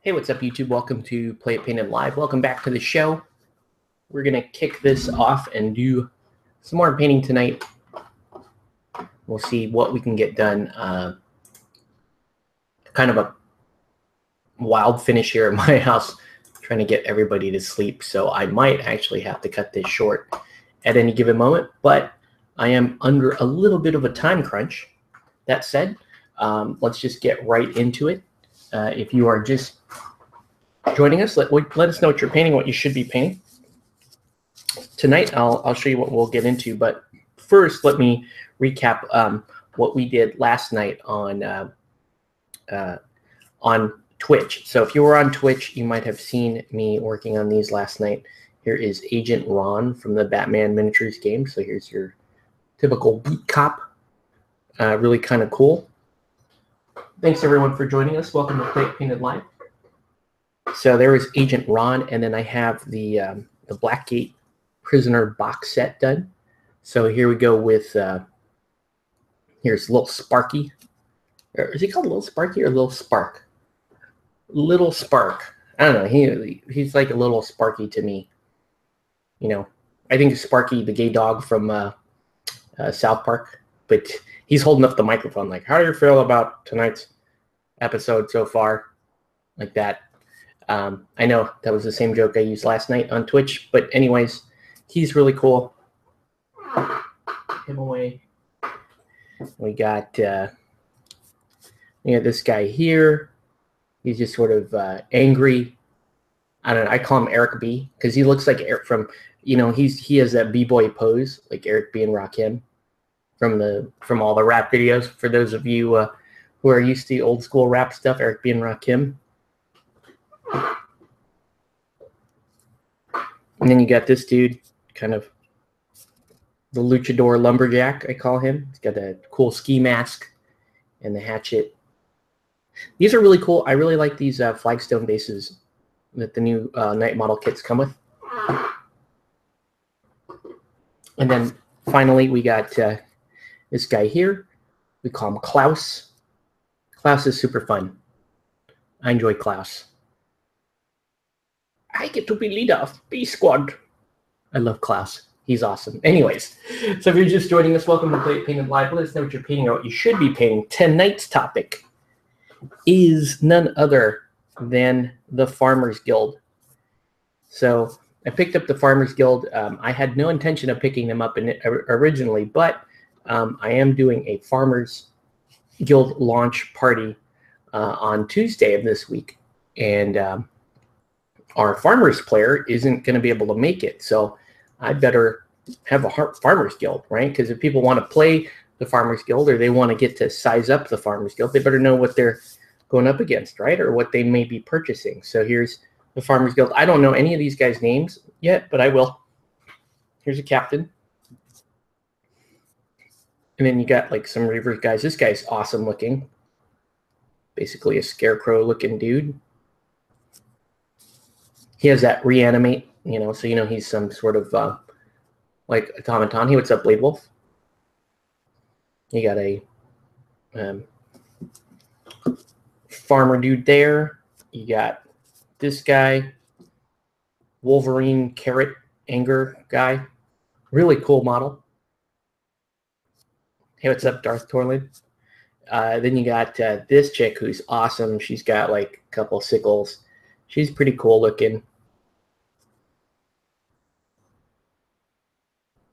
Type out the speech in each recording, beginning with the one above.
Hey, what's up, YouTube? Welcome to Play It Painted Live. Welcome back to the show. We're going to kick this off and do some more painting tonight. We'll see what we can get done. Kind of a wild finish here at my house, trying to get everybody to sleep. So I might actually have to cut this short at any given moment, but I am under a little bit of a time crunch. That said, let's just get right into it. If you are just joining us, let us know what you're painting, what you should be painting. Tonight, I'll show you what we'll get into, but first, let me recap what we did last night on Twitch. So if you were on Twitch, you might have seen me working on these last night. Here is Agent Ron from the Batman Miniatures game. So here's your typical beat cop. Really kind of cool. Thanks, everyone, for joining us. Welcome to Play It Painted Live. So there was Agent Ron, and then I have the Blackgate Prisoner box set done. So here we go with, here's Little Sparky. Or is he called Little Sparky or Little Spark? Little Spark. I don't know. He's like a little Sparky to me. You know, I think Sparky, the gay dog from South Park, but he's holding up the microphone like, how do you feel about tonight's episode so far? Like that. I know that was the same joke I used last night on Twitch, but anyways, he's really cool. Him away. We got this guy here. He's just sort of angry. I don't know. I call him Eric B because he looks like Eric from, he has that b-boy pose like Eric B and Rakim from all the rap videos. For those of you who are used to old school rap stuff, Eric B and Rakim. And then you got this dude, kind of the luchador lumberjack, I call him. He's got a cool ski mask and the hatchet. These are really cool. I really like these flagstone bases that the new night model kits come with. And then finally, we got this guy here. We call him Klaus. Klaus is super fun. I enjoy Klaus. I get to be leader of B Squad. I love Klaus. He's awesome. Anyways, so if you're just joining us, welcome to Play It Painted Live. Let us know what you're painting or what you should be painting. Tonight's topic is none other than the Farmers Guild. So I picked up the Farmers Guild. I had no intention of picking them up originally, but I am doing a Farmers Guild launch party on Tuesday of this week. And our Farmers player isn't going to be able to make it. So I better have a Farmers Guild, right? Because if people want to play the Farmers Guild or they want to get to size up the Farmers Guild, they better know what they're going up against, right? Or what they may be purchasing. So here's the Farmers Guild. I don't know any of these guys' names yet, but I will. Here's a captain. And then you got like some Reavers guys. This guy's awesome looking. Basically a scarecrow looking dude. He has that reanimate, so he's some sort of like automaton. Hey, what's up, Blade Wolf? You got a farmer dude there. You got this guy, Wolverine Carrot Anger guy. Really cool model. Hey, what's up, Darth Torlin? Then you got this chick who's awesome. She's got like a couple sickles. She's pretty cool looking.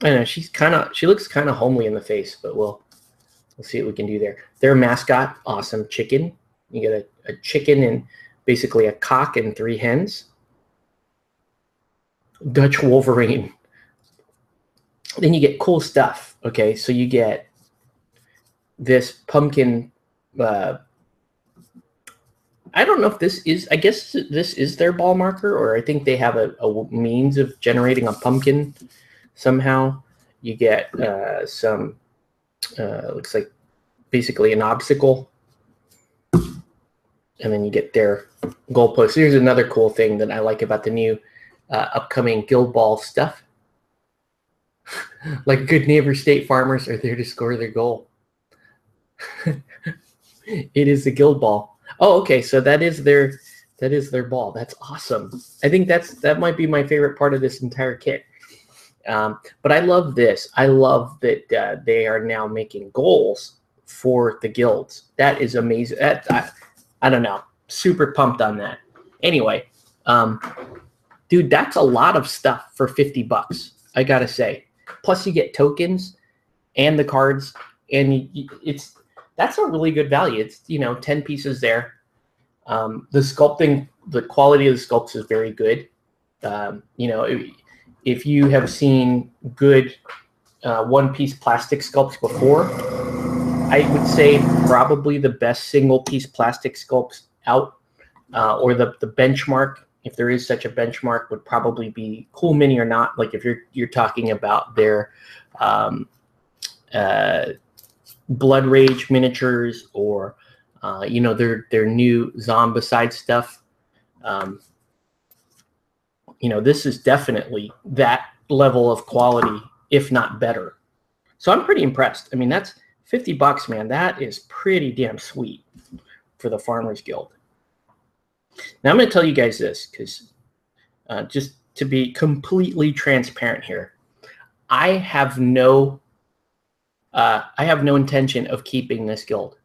I know she looks kind of homely in the face, but we'll see what we can do there. Their mascot, awesome chicken. You get a chicken and basically a cock and 3 hens. Dutch Wolverine. Then you get cool stuff. Okay, so you get this pumpkin. I don't know if this is, I guess this is their ball marker, or I think they have a means of generating a pumpkin somehow. You get some, looks like basically an obstacle. And then you get their goalpost. Here's another cool thing that I like about the new upcoming Guild Ball stuff. Like good neighbor, State Farmers are there to score their goal. It is the Guild Ball. Oh, okay. So that is their That is their ball. That's awesome. I think that might be my favorite part of this entire kit. But I love this. I love that they are now making goals for the guilds. That is amazing. I don't know. Super pumped on that. Anyway, dude, that's a lot of stuff for $50. I gotta say. Plus, you get tokens and the cards, and that's a really good value. It's 10 pieces there. The sculpting, the quality of the sculpts is very good. If you have seen good one-piece plastic sculpts before, I would say probably the best single-piece plastic sculpts out, or the benchmark, if there is such a benchmark, would probably be Cool Mini or not. Like if you're talking about their Blood Rage miniatures, or their new Zombicide stuff. This is definitely that level of quality, if not better. So I'm pretty impressed. I mean, that's $50, man. That is pretty damn sweet for the Farmers Guild. Now I'm going to tell you guys this, because just to be completely transparent here, I have no intention of keeping this guild.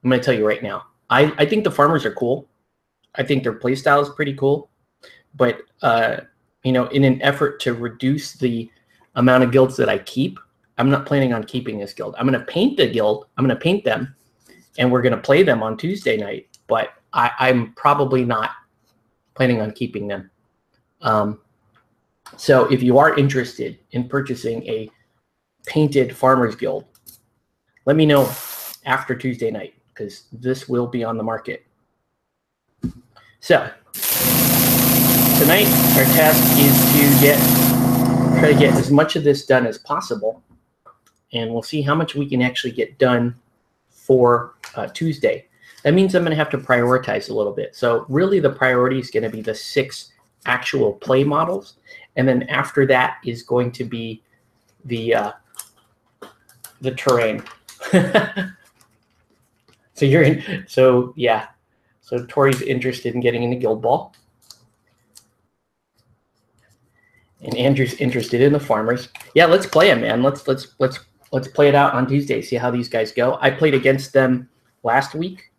I'm going to tell you right now. I think the farmers are cool. I think their playstyle is pretty cool. But, in an effort to reduce the amount of guilds that I keep, I'm not planning on keeping this guild. I'm going to paint the guild. I'm going to paint them, and we're going to play them on Tuesday night. But I'm probably not planning on keeping them. So if you are interested in purchasing a painted farmers guild, let me know after Tuesday night, because this will be on the market. So tonight our task is to try to get as much of this done as possible, and we'll see how much we can actually get done for Tuesday. That means I'm going to have to prioritize a little bit. So really the priority is going to be the 6 actual play models, and then after that is going to be the terrain. So Tori's interested in getting into Guild Ball, and Andrew's interested in the farmers. Yeah, let's play them, man. Let's play it out on Tuesday. See how these guys go. I played against them last week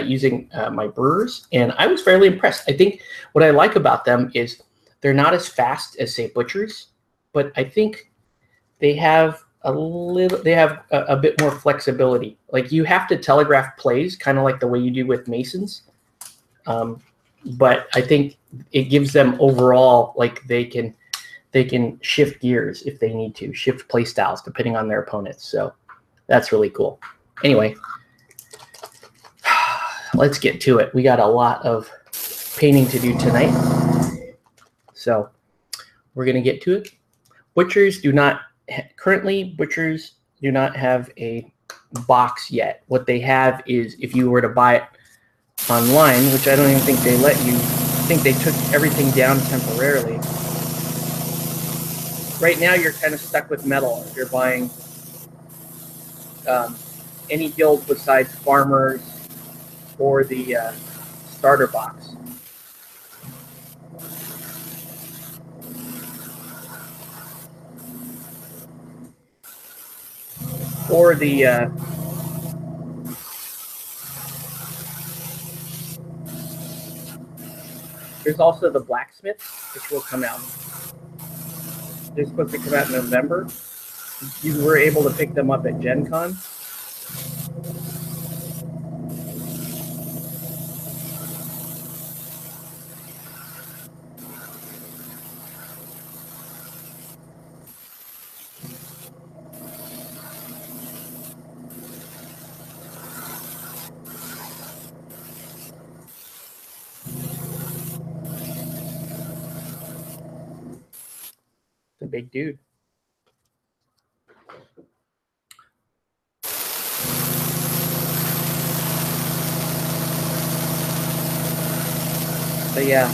using my brewers, and I was fairly impressed. I think what I like about them is they're not as fast as, say, butchers, but I think they have a bit more flexibility. Like, you have to telegraph plays kind of like the way you do with masons, but I think it gives them overall, like, they can shift gears if they need to, shift play styles depending on their opponents. So that's really cool. Anyway, let's get to it. We got a lot of painting to do tonight, so we're gonna get to it. Butchers do not have a box yet. What they have is, if you were to buy it online, which I don't even think they let you, I think they took everything down temporarily. Right now you're kind of stuck with metal if you're buying any guild besides farmers or the starter box. Or the there's also the blacksmith, which will come out. They're supposed to come out in November. You were able to pick them up at Gen Con. The big dude. But yeah,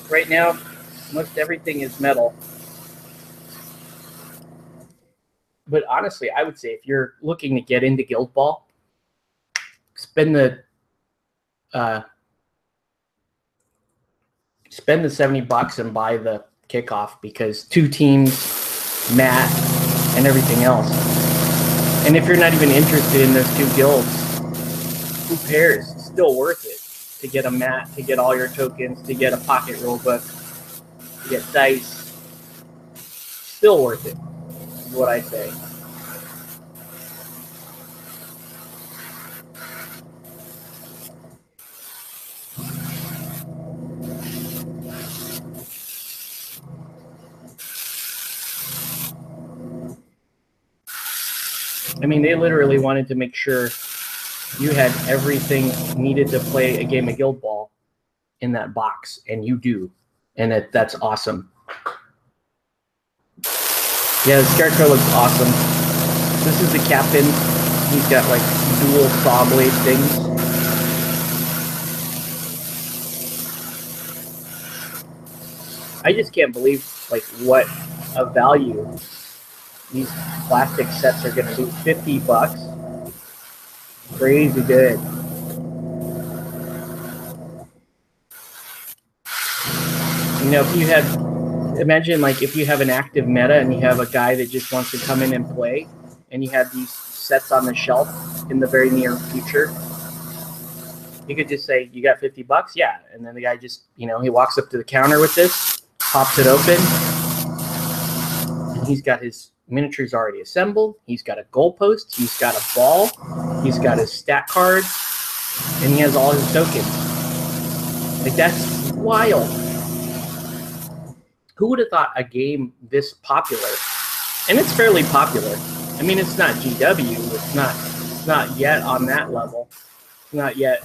right now most everything is metal. But honestly, I would say if you're looking to get into Guild Ball, spend the $70 and buy the kickoff, because 2 teams, mat, and everything else. And if you're not even interested in those 2 guilds, who cares? It's still worth it to get a mat, to get all your tokens, to get a pocket rulebook, to get dice. Still worth it, is what I say. I mean, they literally wanted to make sure you had everything needed to play a game of Guild Ball in that box, and you do. And that's awesome. Yeah, the Scarecrow looks awesome. This is the captain. He's got like dual saw blade things. I just can't believe like what a value these plastic sets are going to be. $50. Crazy good. You know, if you had, imagine like if you have an active meta and you have a guy that just wants to come in and play, and you have these sets on the shelf in the very near future, you could just say, you got $50? Yeah. And then the guy just, you know, he walks up to the counter with this, pops it open, and he's got his miniatures already assembled. He's got a goalpost. He's got a ball. He's got his stat cards, and he has all his tokens. Like, that's wild. Who would have thought a game this popular? And it's fairly popular. I mean, it's not GW. It's not yet on that level. It's not yet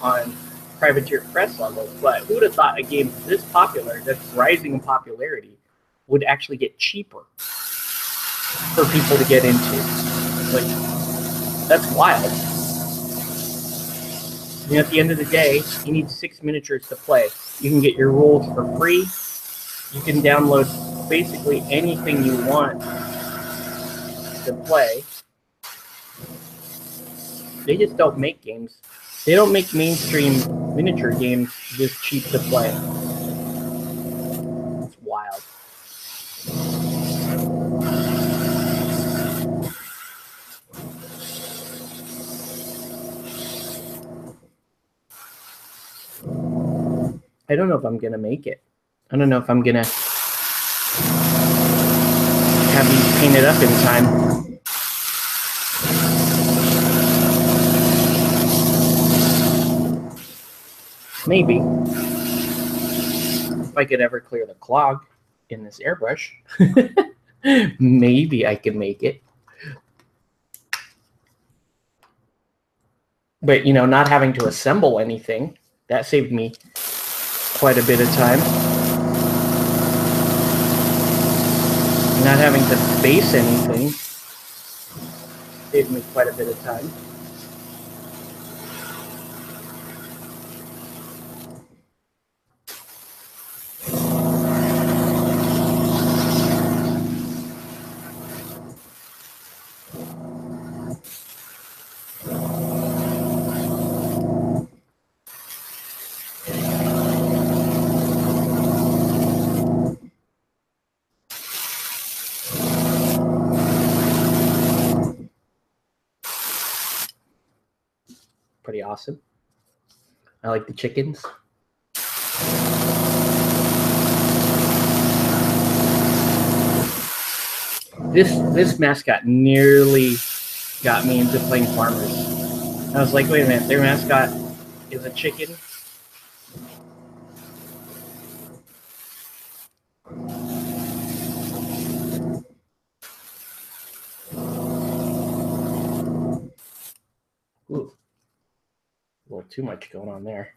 on Privateer Press level. But who would have thought a game this popular, that's rising in popularity, would actually get cheaper for people to get into? Like, that's wild. You know, at the end of the day, you need 6 miniatures to play. You can get your rules for free. You can download basically anything you want to play. They just don't make games. They don't make mainstream miniature games this cheap to play. It's wild. I don't know if I'm going to make it. I don't know if I'm going to have these painted up in time. Maybe. If I could ever clear the clog in this airbrush, maybe I could make it. But, you know, not having to assemble anything, that saved me quite a bit of time. Not having to base anything saved me quite a bit of time. Pretty awesome. I like the chickens. This mascot nearly got me into playing farmers. I was like, wait a minute, their mascot is a chicken? Ooh. A little too much going on there.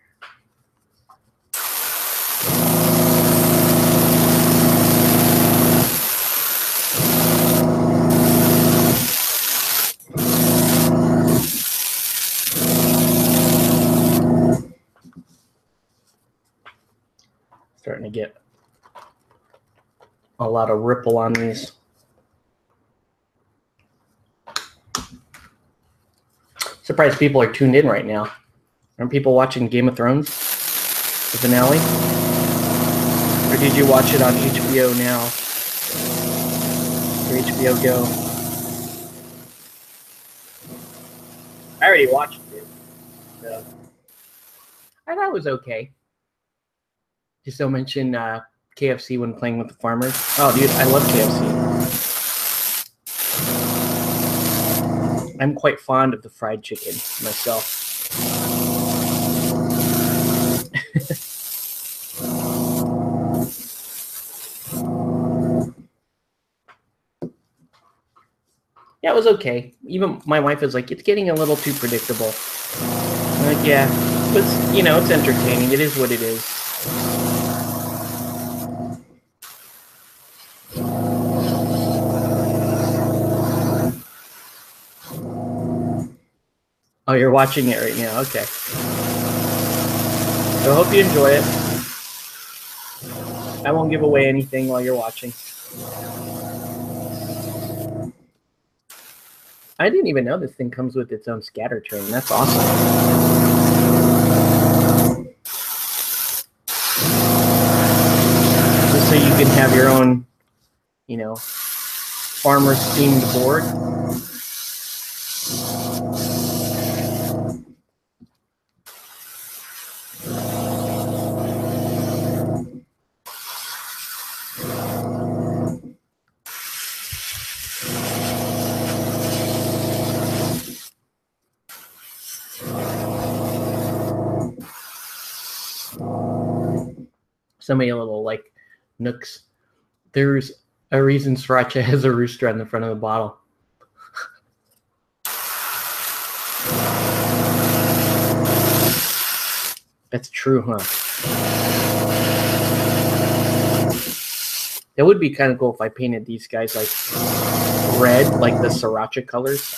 Starting to get a lot of ripple on these. Surprised people are tuned in right now. Aren't people watching Game of Thrones, the finale? Or did you watch it on HBO Now or HBO Go? I already watched it. So I thought it was okay. Just don't mention KFC when playing with the farmers. Oh, dude, I love KFC. I'm quite fond of the fried chicken myself. Yeah, it was okay. Even my wife was like, it's getting a little too predictable. I'm like, yeah, but it's entertaining. It is what it is. Oh, you're watching it right now. Okay. So I hope you enjoy it. I won't give away anything while you're watching. I didn't even know this thing comes with its own scatter train. That's awesome. Just so you can have your own, farmer-themed board. So many little nooks. There's a reason Sriracha has a rooster on the front of the bottle. That's true, huh? It would be kind of cool if I painted these guys red, like the Sriracha colors.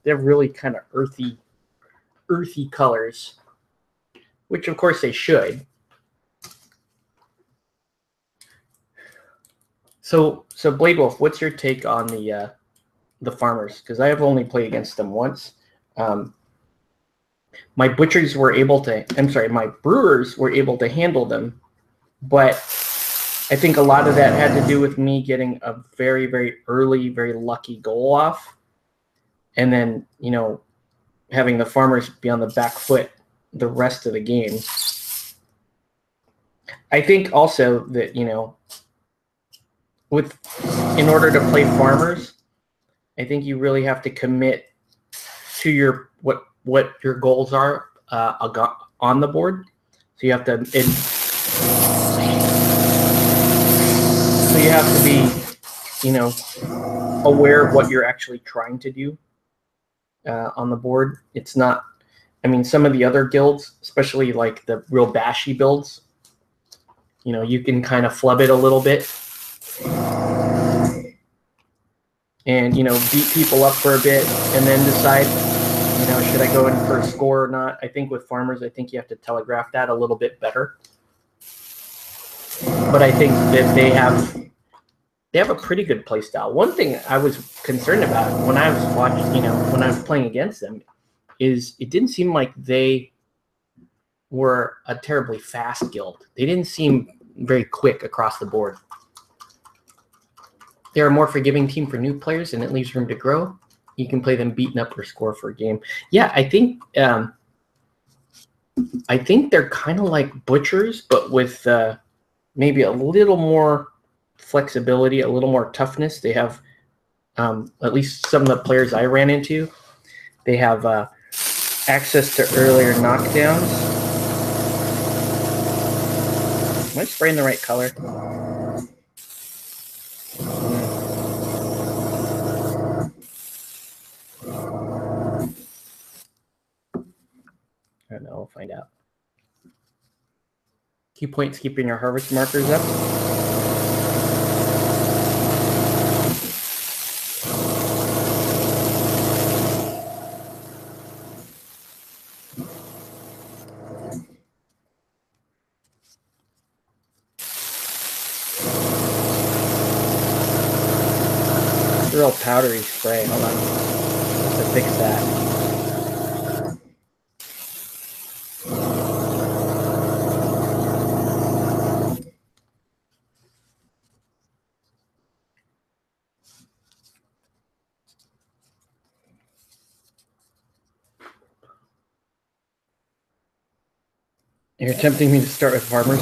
They have really kind of earthy colors, which of course they should. So Blade Wolf, what's your take on the farmers? Because I have only played against them once. My brewers were able to handle them, but I think a lot of that had to do with me getting a very, very early, very lucky goal off, and then having the farmers be on the back foot the rest of the game. I think also that in order to play farmers, I think you really have to commit to your what your goals are on the board. So you have to be aware of what you're actually trying to do on the board. It's not, some of the other guilds, especially like the real bashy builds, you can kind of flub it a little bit and beat people up for a bit and then decide should I go in for a score or not. I think with farmers, I think you have to telegraph that a little bit better, but I think that they have a pretty good play style. One thing I was concerned about when I was when I was playing against them is it didn't seem like they were a terribly fast guild. They didn't seem very quick across the board. They're a more forgiving team for new players, and it leaves room to grow. You can play them beaten up or score for a game. Yeah, I think they're kind of like butchers, but with maybe a little more flexibility, a little more toughness. They have, at least some of the players I ran into, they have access to earlier knockdowns. Am I spraying the right color? I don't know. We'll find out. Key points: keeping your harvest markers up. a real powdery spray. Hold on. I have to fix that. You're tempting me to start with farmers.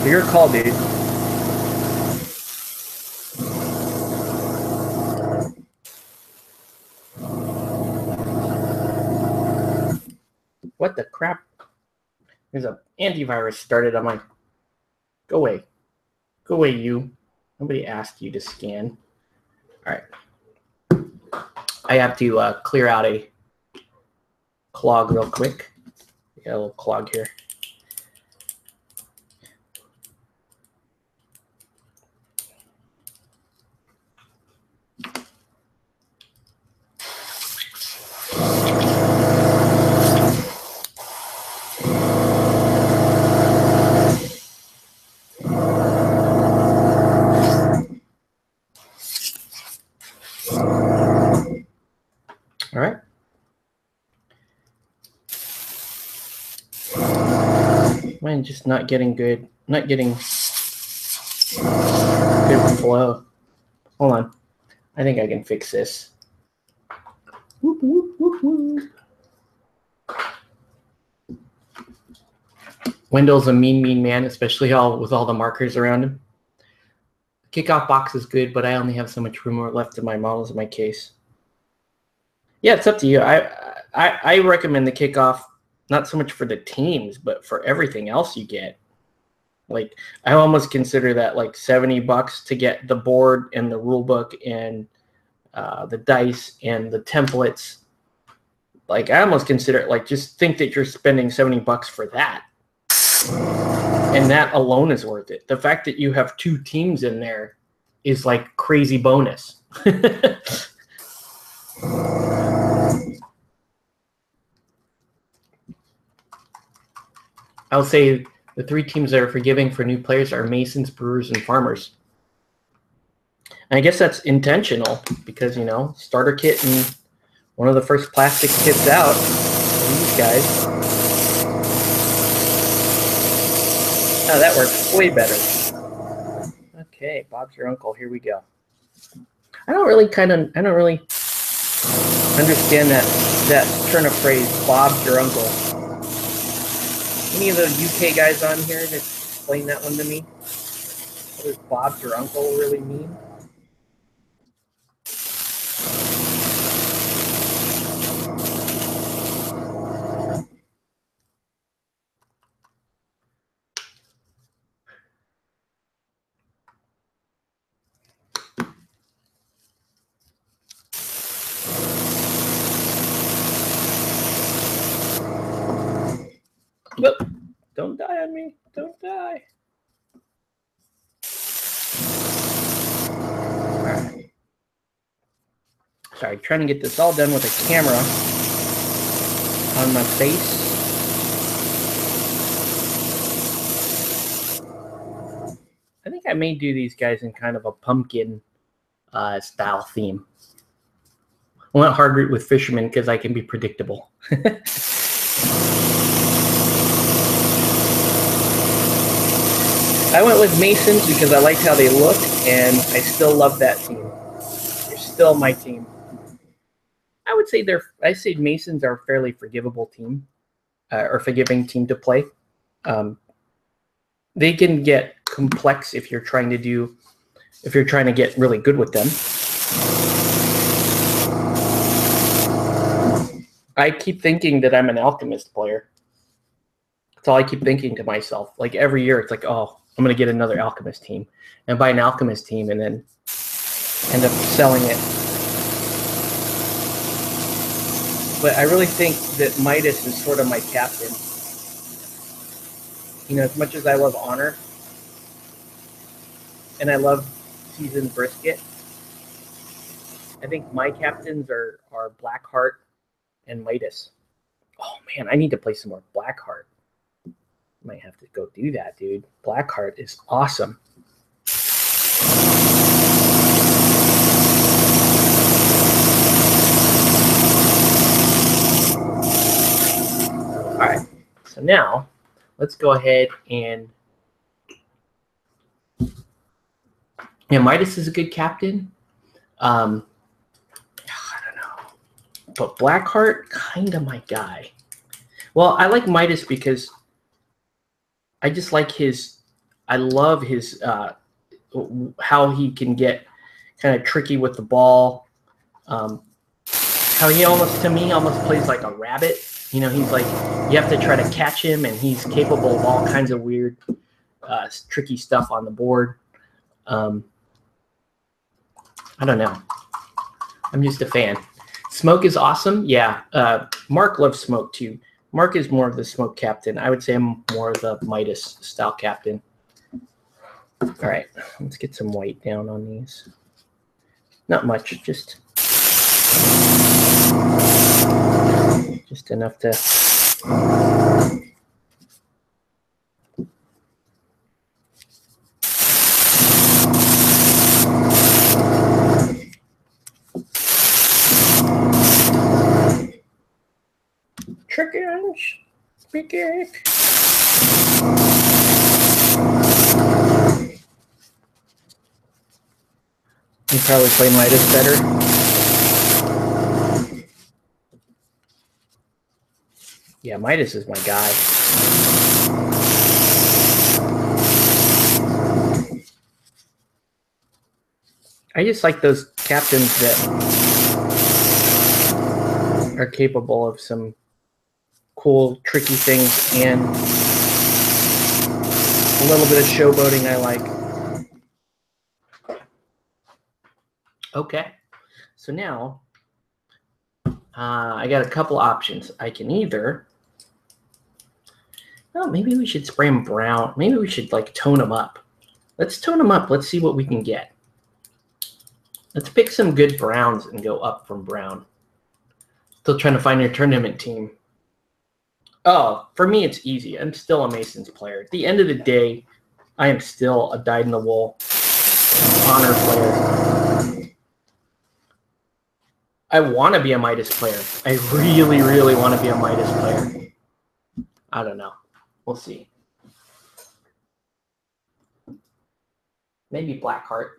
Your call, dude. What the crap? There's an antivirus started on my... Go away. Go away, you. Nobody asked you to scan. All right. I have to clear out a clog real quick. We got a little clog here. All right. Mine just not getting good. Not getting good flow. Hold on. I think I can fix this. Whoop, whoop, whoop, whoop. Wendell's a mean man, especially with all the markers around him. Kickoff box is good, but I only have so much room left in my models in my case. Yeah, it's up to you. I recommend the kickoff, not so much for the teams, but for everything else you get. Like, I almost consider that like $70 to get the board and the rule book and the dice and the templates. Like, I almost consider it like, just think that you're spending $70 for that. And that alone is worth it. The fact that you have 2 teams in there is like crazy bonus. I'll say the 3 teams that are forgiving for new players are Masons, Brewers, and Farmers. And I guess that's intentional because, you know, starter kit and one of the first plastic kits out, these guys. Oh, that works way better. Okay, Bob's your uncle. Here we go. I don't really understand that turn of phrase, Bob's your uncle. Any of the UK guys on here that explain that one to me? What does Bob's your uncle really mean? Whoop. Don't die on me. Don't die. All right. Sorry, trying to get this all done with a camera on my face. I think I may do these guys in kind of a pumpkin style theme. I went hard route with fishermen because I can be predictable. I went with Masons because I liked how they look, and I still love that team. They're still my team. I would say Masons are a fairly forgivable team, or forgiving team to play. They can get complex if you're trying to get really good with them. I keep thinking that I'm an alchemist player. That's all I keep thinking to myself. Like every year, it's like, oh, I'm going to get another alchemist team and buy an alchemist team and then end up selling it. But I really think that Midas is sort of my captain. You know, as much as I love Honor and I love seasoned brisket, I think my captains are Blackheart and Midas. Oh man, I need to play some more Blackheart. Might have to go do that, dude. Blackheart is awesome. now let's go ahead and, yeah, Midas is a good captain. I don't know, but Blackheart, kind of my guy. Well, I like Midas because I just like his, I love his, how he can get kind of tricky with the ball. How he almost, to me, almost plays like a rabbit. You know, he's like, you have to try to catch him, and he's capable of all kinds of weird, tricky stuff on the board. I don't know. I'm just a fan. Smoke is awesome. Yeah. Mark loves Smoke too. Mark is more of the Smoke captain. I would say I'm more of the Midas style captain. All right. Let's get some white down on these. Not much. Just enough to chickens, big egg. You probably play Midas better. Yeah, Midas is my guy. I just like those captains that are capable of some cool, tricky things and a little bit of showboating I like. Okay, so now I got a couple options. I can either, well, maybe we should spray them brown. Maybe we should like tone them up. Let's tone them up. Let's see what we can get. Let's pick some good browns and go up from brown. Still trying to find your tournament team. Oh, for me, it's easy. I'm still a Masons player. At the end of the day, I am still a dyed-in-the-wool honor player. I want to be a Midas player. I really, really want to be a Midas player. I don't know. We'll see. Maybe Blackheart.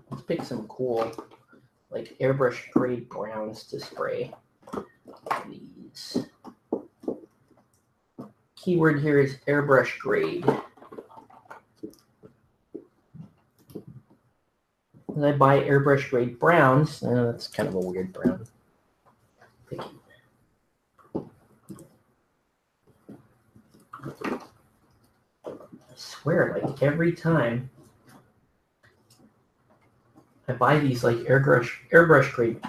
Let's pick some cool, like airbrush grade browns to spray. These. Keyword here is airbrush grade. When I buy airbrush grade browns, that's kind of a weird brown. I swear, like every time I buy these like airbrush grade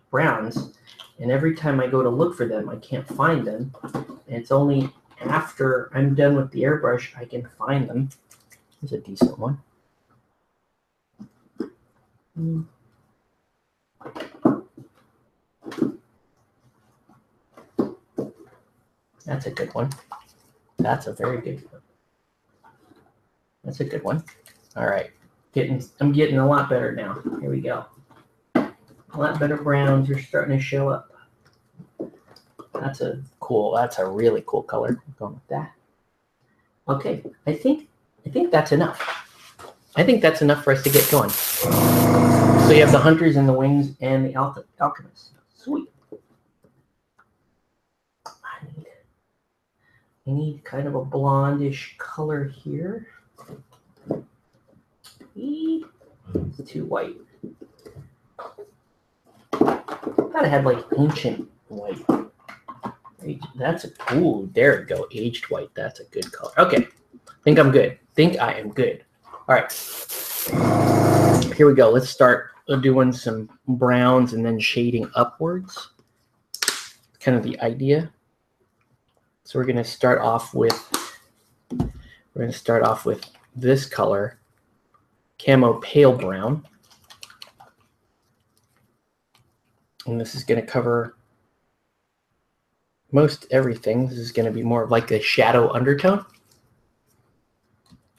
browns, and every time I go to look for them, I can't find them. And it's only after I'm done with the airbrush I can find them. Here's a decent one. That's a good one. That's a very good one. That's a good one. All right. I'm getting a lot better now. Here we go. A lot better browns are starting to show up. That's a really cool color. I'm going with that. Okay, I think that's enough. I think that's enough for us to get going. So you have the Hunters and the Wings and the Alchemists. Sweet. I need kind of a blondish color here. It's too white. Thought I had like ancient white. That's a, ooh, there we go. Aged white. That's a good color. Okay. Think I'm good. Think I am good. All right. Here we go. Let's start doing some browns and then shading upwards. Kind of the idea. So we're going to start off with this color, camo pale brown. And this is going to cover most everything. This is going to be more of like a shadow undertone.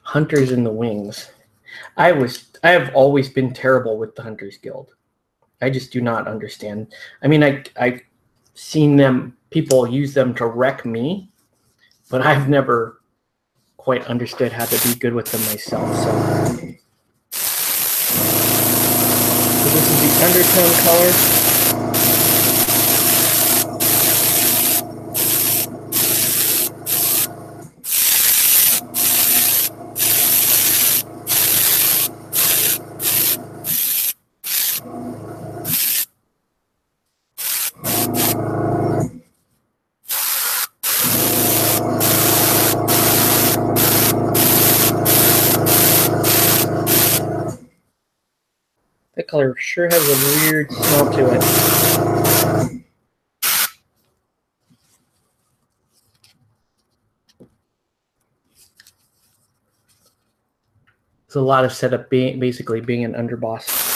Hunters and the Wings. I have always been terrible with the Hunters Guild. I just do not understand. I mean, I've seen them people use them to wreck me, but I've never quite understood how to be good with them myself. So this is the undertone color. That color sure has a weird smell to it. It's a lot of setup, basically being an underboss.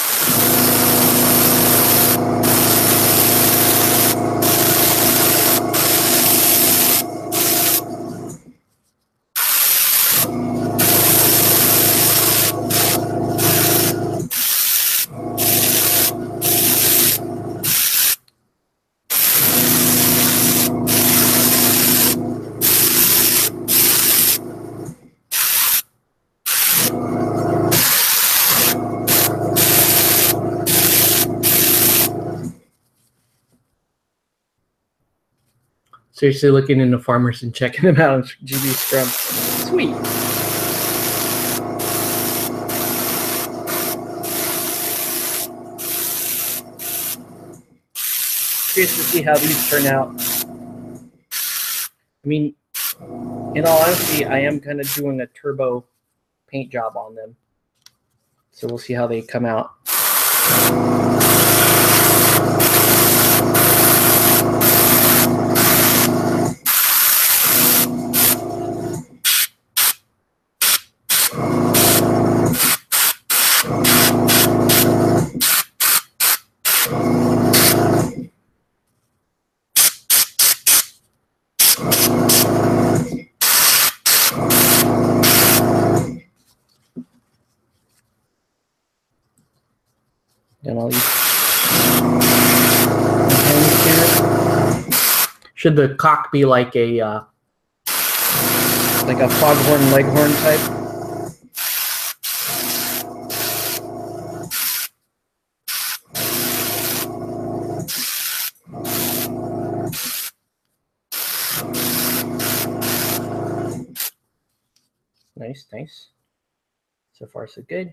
Seriously looking into farmers and checking them out on GB Scrum. Sweet. Curious to see how these turn out. I mean, in all honesty, I am kind of doing a turbo paint job on them. So we'll see how they come out. And I'll use should the cock be like a foghorn leghorn type? Nice, nice. So far, so good.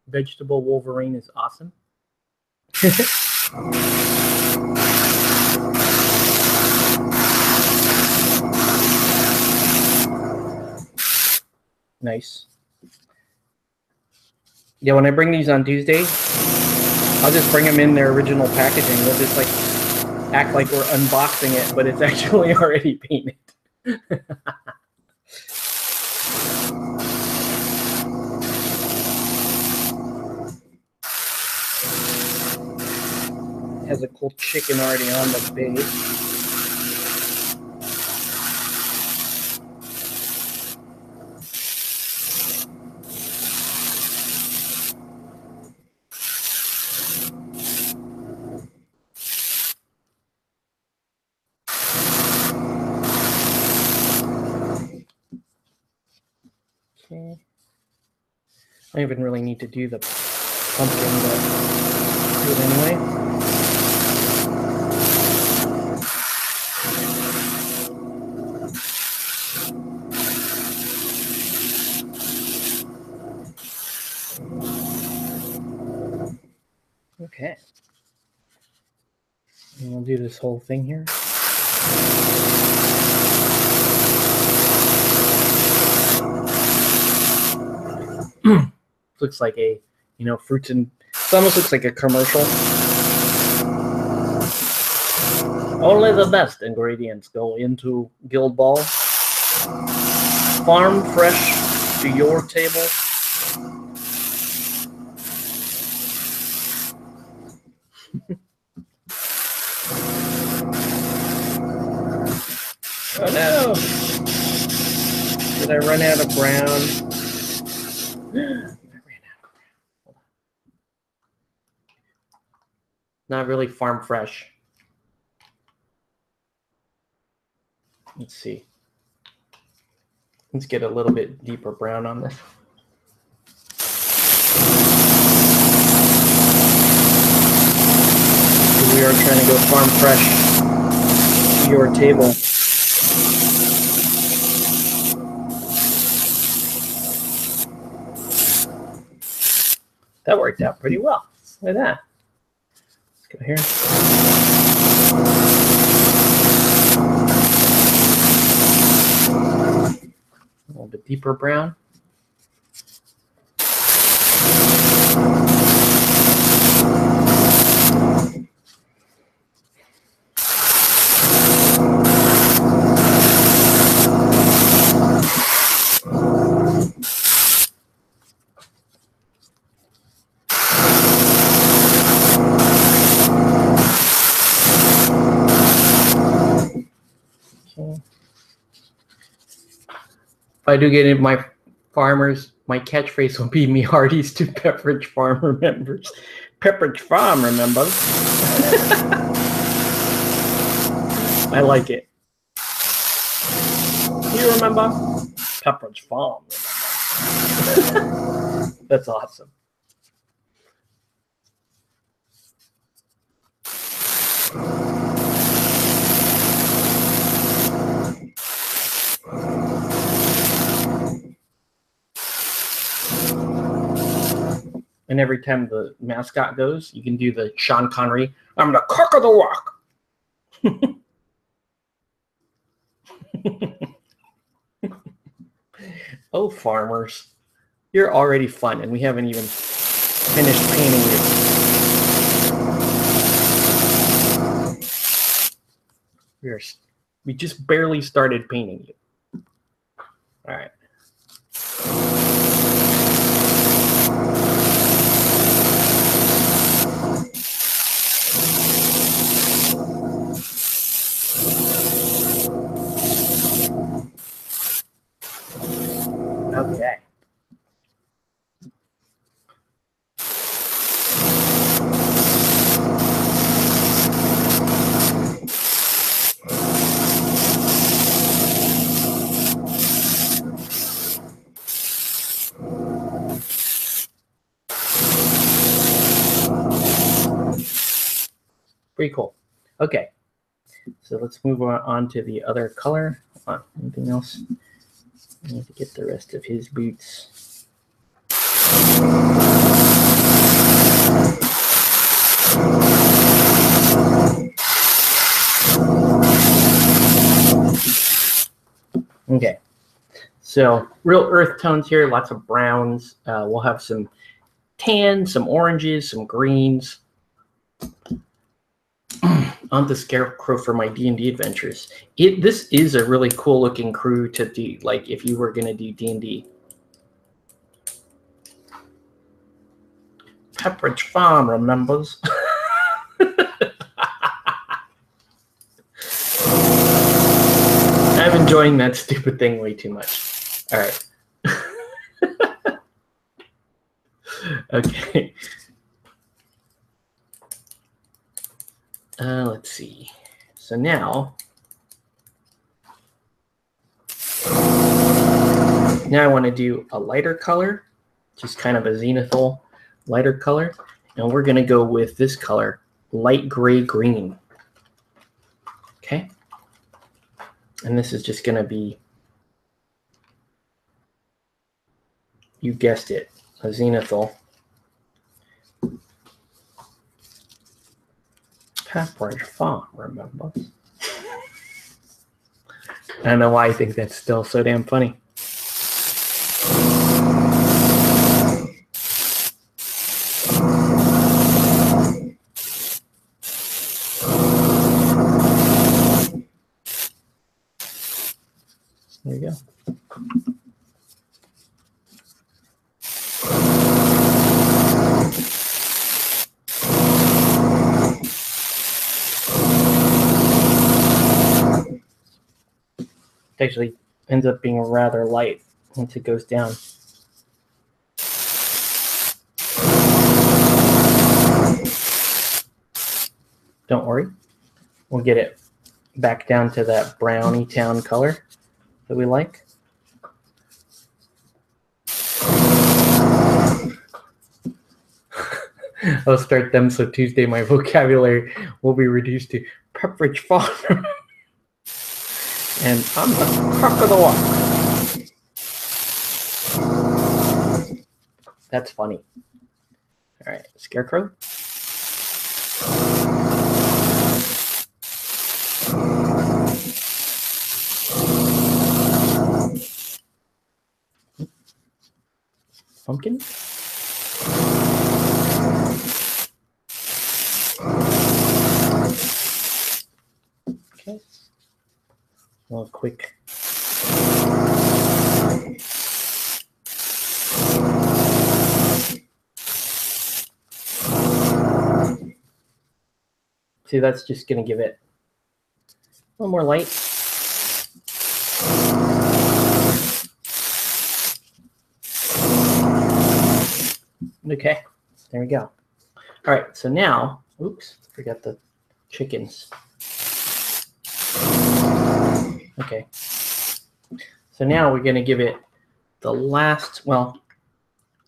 Vegetable Wolverine is awesome. Nice. Yeah, when I bring these on Tuesday, I'll just bring them in their original packaging. We'll just like act like we're unboxing it, but it's actually already painted. Has a cool chicken already on the base. Okay. I don't even really need to do the pumpkin, but do it anyway. Okay. And we'll do this whole thing here. Looks like a, fruits and, it almost looks like a commercial. Only the best ingredients go into Guild Ball. Farm fresh to your table. Oh no! Did I run out of brown? I ran out of brown. Not really farm fresh. Let's see. Let's get a little bit deeper brown on this. We are trying to go farm fresh to your table. That worked out pretty well. Look at that. Let's go here. A little bit deeper brown. If I do get into my farmers, my catchphrase will be "Me hearties to Pepperidge Farm remembers." Pepperidge Farm remembers. I like it. You remember? Pepperidge Farm remembers. That's awesome. And every time the mascot goes, you can do the Sean Connery, "I'm the cock of the walk." Oh, farmers. You're already fun, and we haven't even finished painting you. We just barely started painting you. All right. Okay. Pretty cool. Okay. So let's move on to the other color. Anything else? I need to get the rest of his boots. Okay. So real earth tones here, lots of browns. We'll have some tan, some oranges, some greens. On the Scarecrow for my D&D adventures. This is a really cool looking crew to do, like if you were gonna do D&D. Pepperidge Farm remembers. I'm enjoying that stupid thing way too much. All right. Okay. Let's see. So now I want to do a lighter color, just kind of a zenithal lighter color. And we're going to go with this color, light gray green. Okay. And this is just going to be, you guessed it, a zenithal. Pepperidge Farm, remember? I don't know why I think that's still so damn funny. There you go. It actually ends up being rather light once it goes down. Don't worry, we'll get it back down to that browny town color that we like. I'll start them so Tuesday my vocabulary will be reduced to Pepperidge Farm. And I'm the cock of the walk. That's funny. All right, Scarecrow. Pumpkin. Okay. Well, quick. See, that's just going to give it a little more light. Okay, there we go. All right, so now, oops, forgot the chickens. Okay, so now we're going to give it the last, well,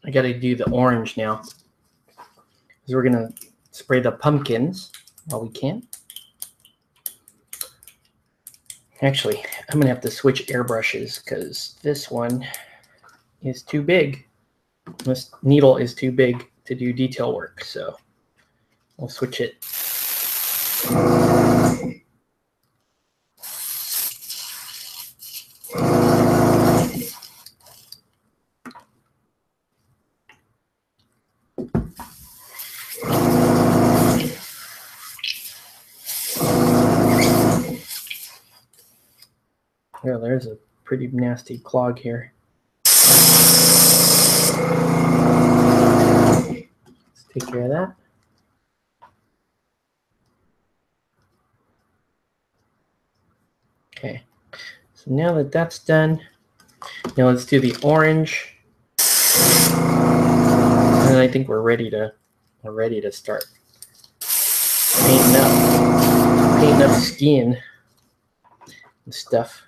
I got to do the orange now. So we're going to spray the pumpkins while we can. Actually, I'm going to have to switch airbrushes because this one is too big. This needle is too big to do detail work, so we'll switch it. Yeah, there's a pretty nasty clog here. Let's take care of that. Okay, so now that that's done, now let's do the orange. And I think we're ready to start painting up skin and stuff.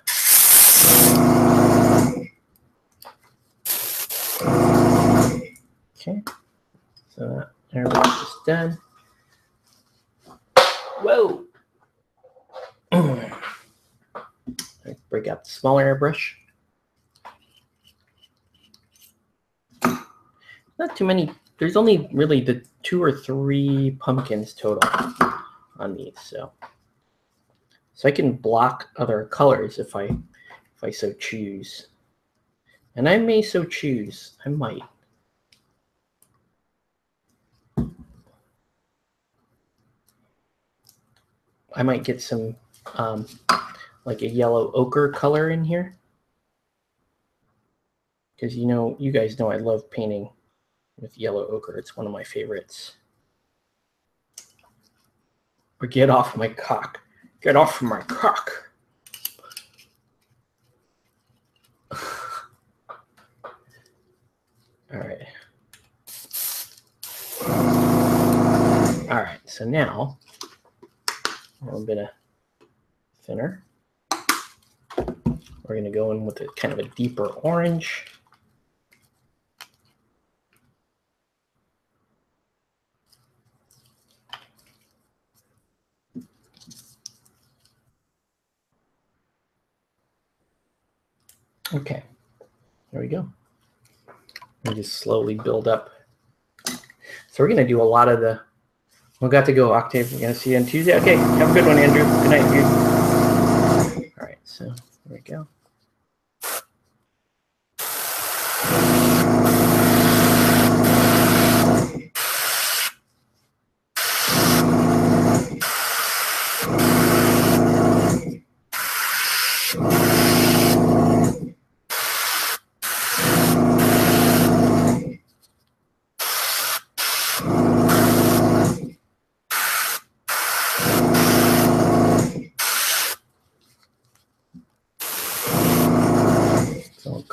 Okay, so that airbrush is done. Whoa! Let's break out the smaller airbrush. Not too many. There's only really the 2 or 3 pumpkins total on these, so I can block other colors if I so choose, and I may so choose. I might. I might get some like a yellow ochre color in here, because you guys know I love painting with yellow ochre. It's one of my favorites. Or get off my cock. Get off my cock. All right. All right, so now a little bit of thinner. We're going to go in with a kind of a deeper orange. Okay, there we go. And just slowly build up. So we're going to do a lot of the, we've got to go, Octave. We're going to see you on Tuesday. Okay, have a good one, Andrew. Good night, dude. All right, so there we go.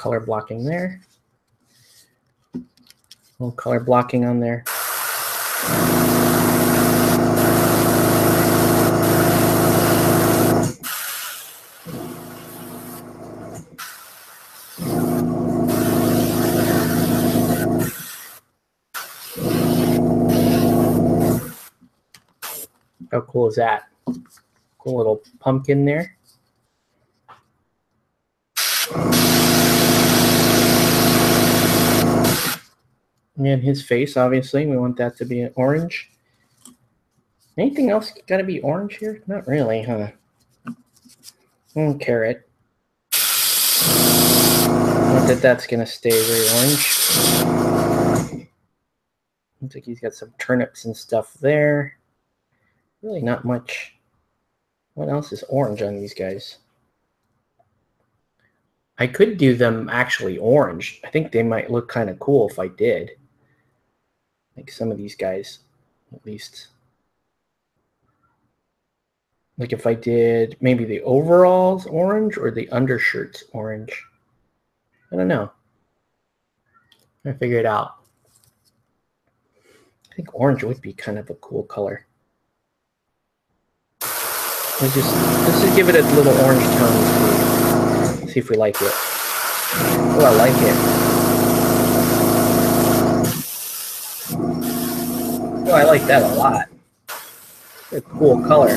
color blocking there. A little color blocking on there. How cool is that? Cool little pumpkin there. And his face, obviously, we want that to be an orange. Anything else got to be orange here? Not really, huh? Carrot. Not that that's going to stay very orange. Looks like he's got some turnips and stuff there. Really not much. What else is orange on these guys? I could do them actually orange. I think they might look kind of cool if I did. Like some of these guys, at least. Like if I did maybe the overalls orange or the undershirts orange. I don't know. I figure it out. I think orange would be kind of a cool color. Let's just give it a little orange tone. See if we like it. Oh, I like it. Oh, I like that a lot. It's a cool color.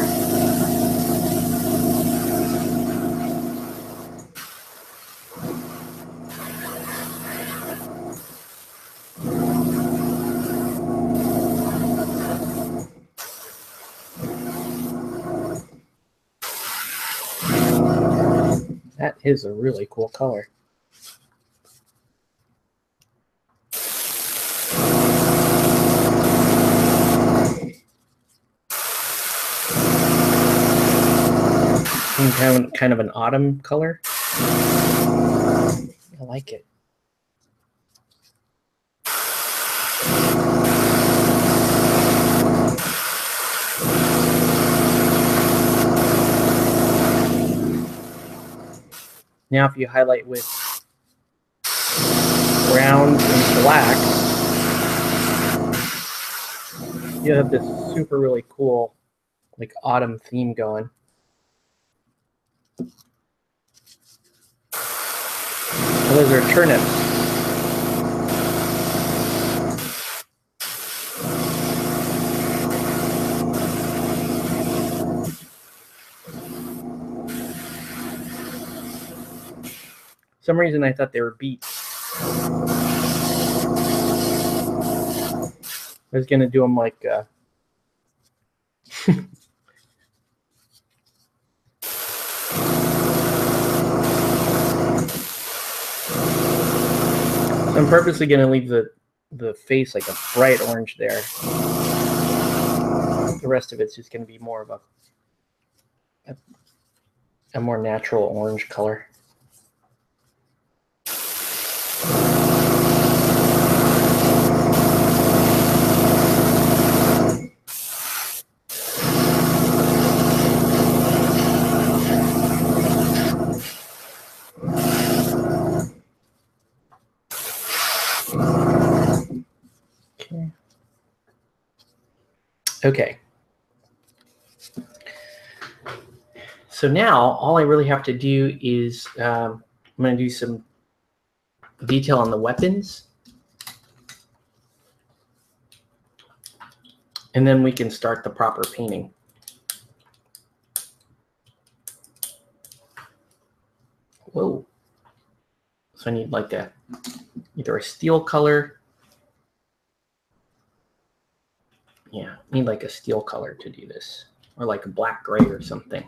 That is a really cool color. Kind of an autumn color. I like it. Now if you highlight with browns and blacks, you have this super really cool like autumn theme going. So those are turnips. For some reason I thought they were beets. I was gonna do them like I'm purposely going to leave the face like a bright orange there. The rest of it's just going to be more of a more natural orange color. Okay. So now all I really have to do is I'm going to do some detail on the weapons. And then we can start the proper painting. Whoa. So I need like either a steel color. Yeah, I need like a steel color to do this, or like a black gray or something.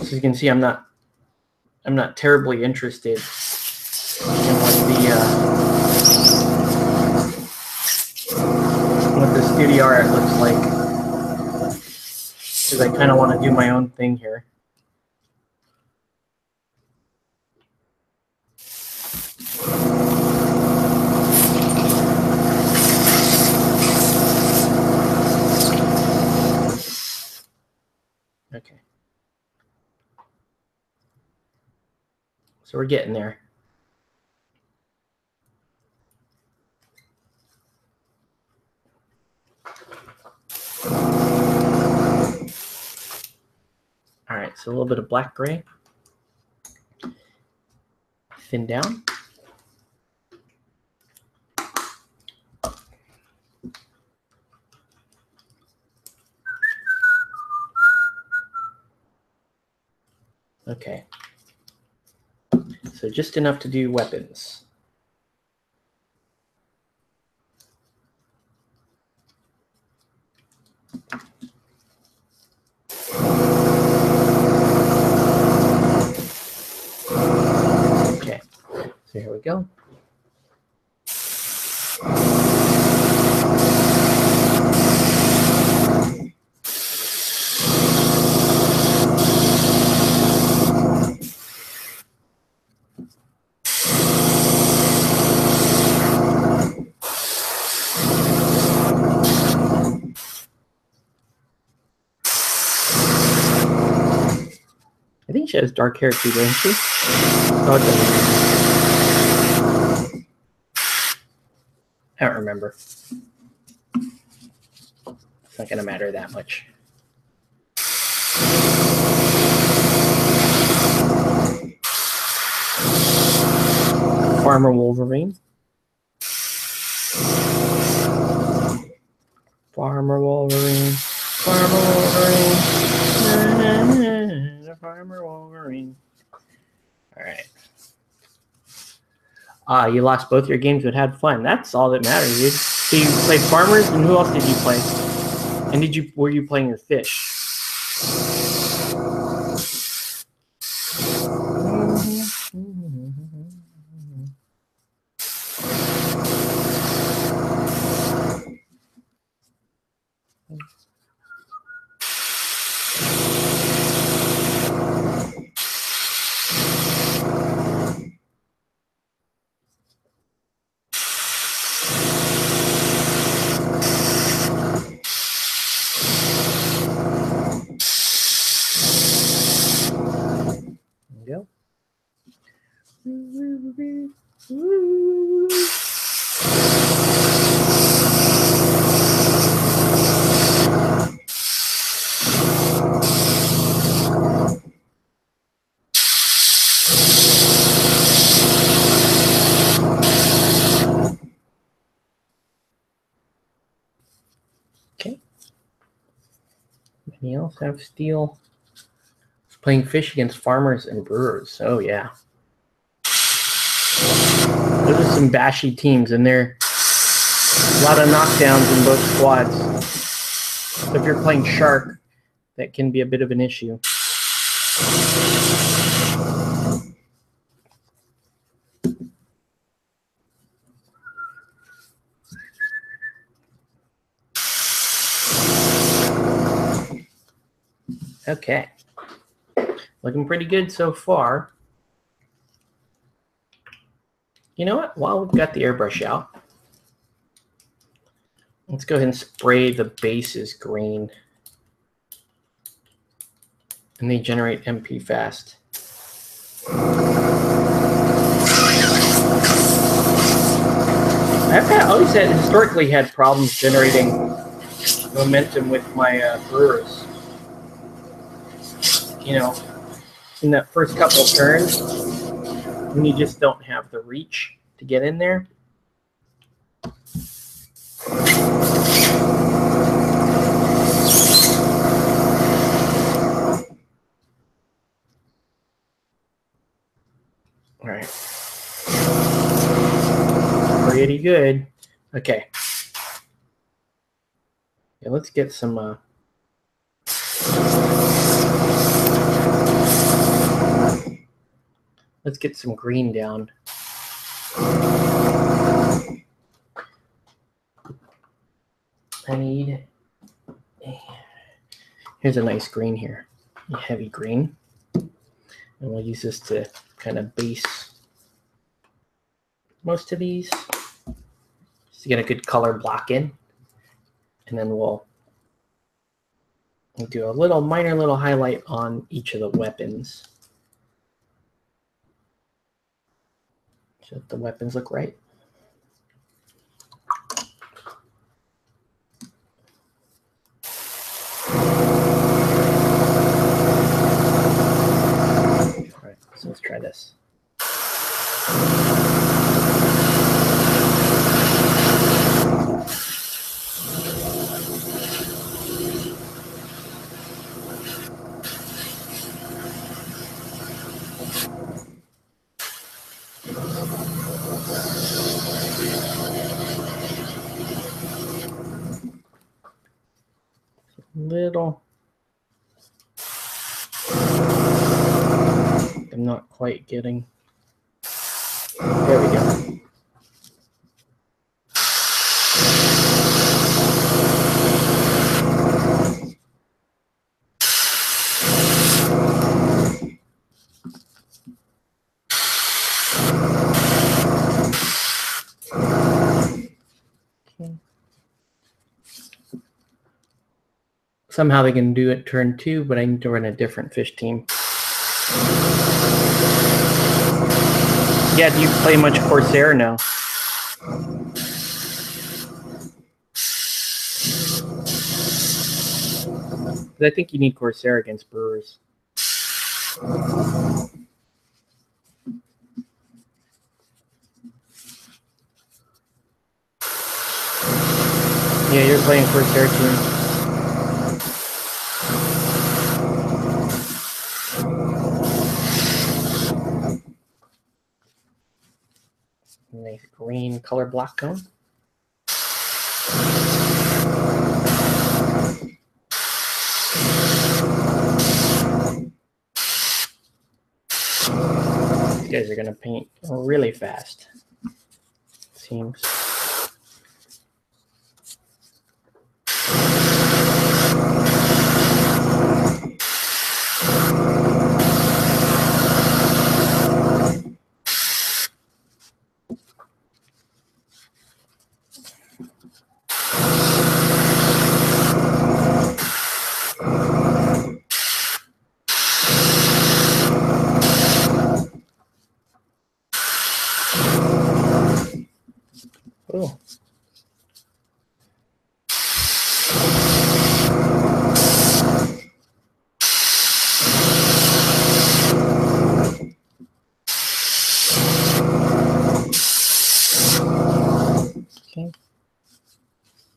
So you can see I'm not terribly interested in what the studio art looks like, because I kind of want to do my own thing here. So we're getting there. All right, so a little bit of black gray. Thin down. Okay. So just enough to do weapons. Okay, so here we go. I think she has dark hair too, doesn't she? Oh, it doesn't. I don't remember. It's not going to matter that much. Farmer Wolverine. Farmer Wolverine. Farmer Wolverine. Farmer Wolverine. All right. You lost both your games but had fun. That's all that matters, dude. So you played farmers, and who else did you play? And were you playing your fish? Go. Okay. Anything else have steel? Playing fish against farmers and brewers. Oh yeah. Those are some bashy teams, and there are a lot of knockdowns in both squads. So if you're playing shark, that can be a bit of an issue. Okay. Looking pretty good so far. You know what? While we've got the airbrush out, let's go ahead and spray the bases green. And they generate MP fast. I've always historically had problems generating momentum with my brewers. You know, in that first couple of turns, when you just don't have the reach to get in there. All right. Pretty good. Okay. Yeah, let's get some let's get some green down. I need, here's a nice green here, a heavy green. And we'll use this to kind of base most of these, just to get a good color block in. And then we'll do a minor little highlight on each of the weapons. so that the weapons look right. All right, so let's try this. Little. I'm not quite getting. There we go. Okay. Somehow they can do it turn 2, but I need to run a different fish team. Yeah, do you play much Corsair? No. I think you need Corsair against Brewers. Yeah, you're playing Corsair team. Nice green color block cone. These guys are going to paint really fast, seems. Oh. Okay.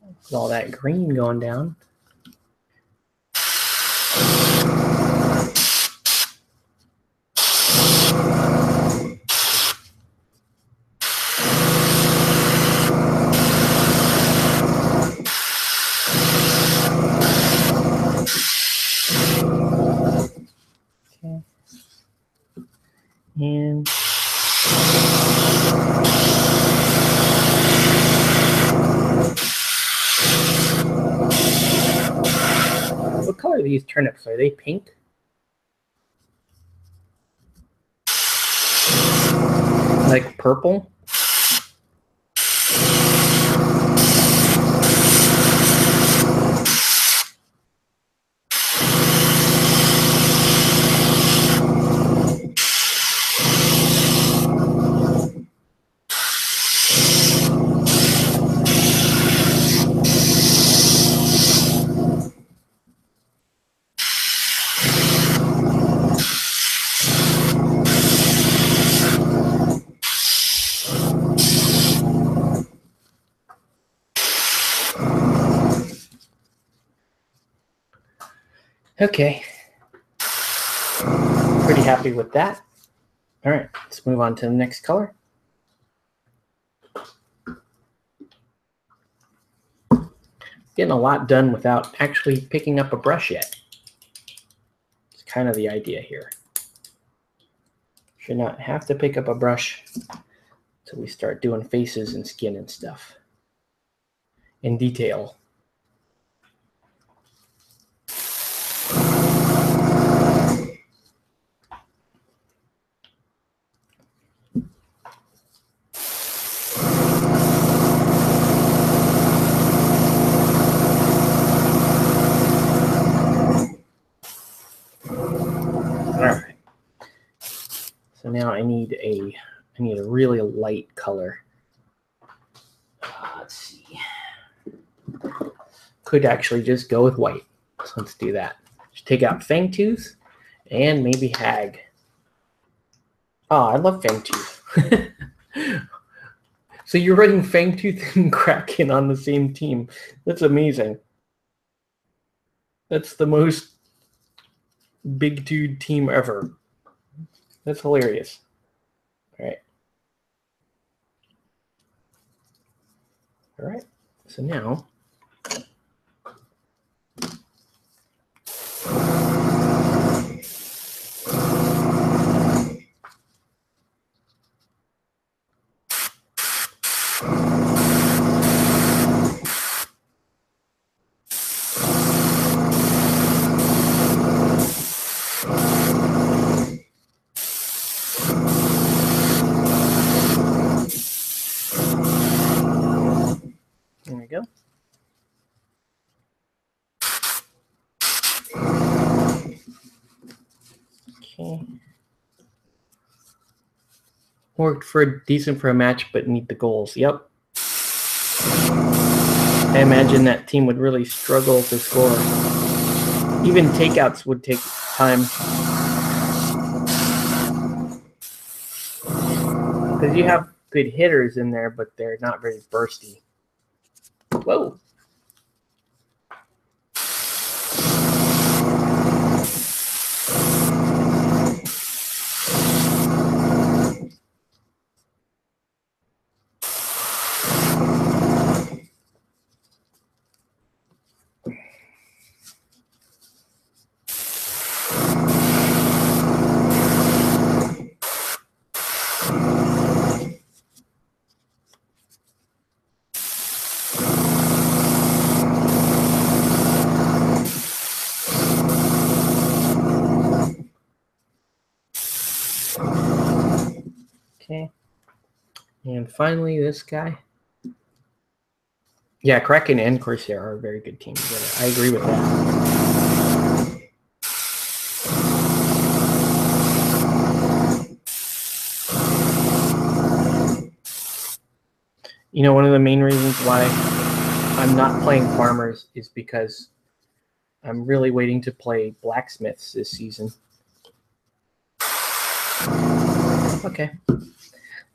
With all that green going down. Okay. And what color are these turnips? Are they pink? Like purple? Okay. Pretty happy with that. All right, let's move on to the next color. Getting a lot done without actually picking up a brush yet. It's kind of the idea here. Should not have to pick up a brush until we start doing faces and skin and stuff in detail. All right. So now I need I need a really light color. Let's see. Could actually just go with white. So let's do that. Just take out Fangtooth and maybe Hag. Oh, I love Fangtooth. So you're running Fangtooth and Kraken on the same team. That's amazing. That's the most big dude team ever. That's hilarious. All right. All right. So now there we go. Okay. Worked decent for a match, but need the goals. Yep. I imagine that team would really struggle to score. Even takeouts would take time. Because you have good hitters in there, but they're not very bursty. Whoa. Okay. And finally, this guy. Yeah, Kraken and Corsair are a very good team together. I agree with that. You know, one of the main reasons why I'm not playing Farmers is because I'm really waiting to play Blacksmiths this season. Okay.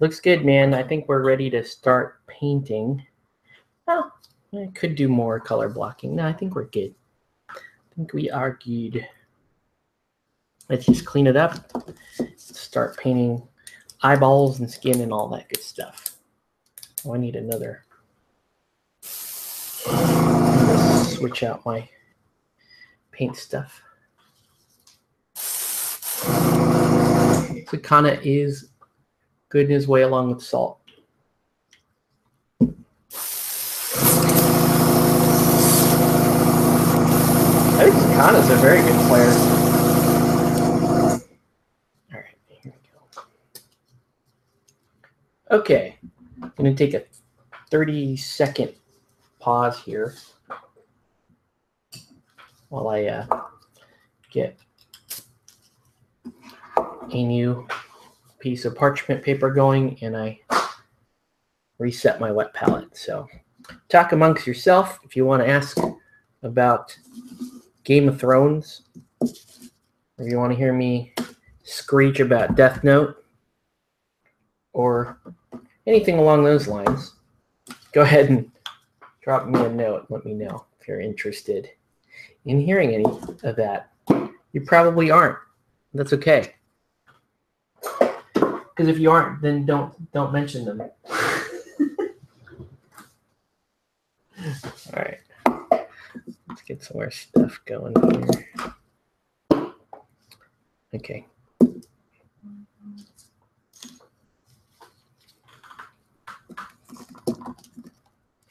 Looks good, man. I think we're ready to start painting. Oh, I could do more color blocking. No, I think we're good. I think we are good. Let's just clean it up. Start painting eyeballs and skin and all that good stuff. Oh, I need another. I'm gonna switch out my paint stuff. Sakana is good in his way along with salt. I think Sakana's a very good player. All right, here we go. Okay, I'm going to take a 30-second pause here while I get a new piece of parchment paper going and I reset my wet palette. So talk amongst yourself if you want to ask about Game of Thrones, or you want to hear me screech about Death Note, or anything along those lines. Go ahead and drop me a note. Let me know if you're interested in hearing any of that. You probably aren't. That's okay. Because if you aren't, then don't mention them. All right. Let's get some more stuff going here. Okay.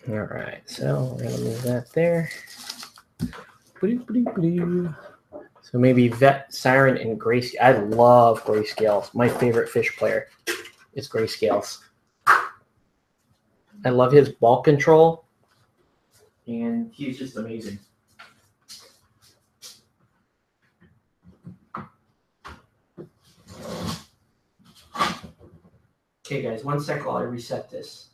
All right. So we're going to move that there. So maybe Vet, Siren, and Grayscale. I love Grayscales. My favorite fish player is Grayscales. I love his ball control, and he's just amazing. Okay, guys, 1 sec while I reset this.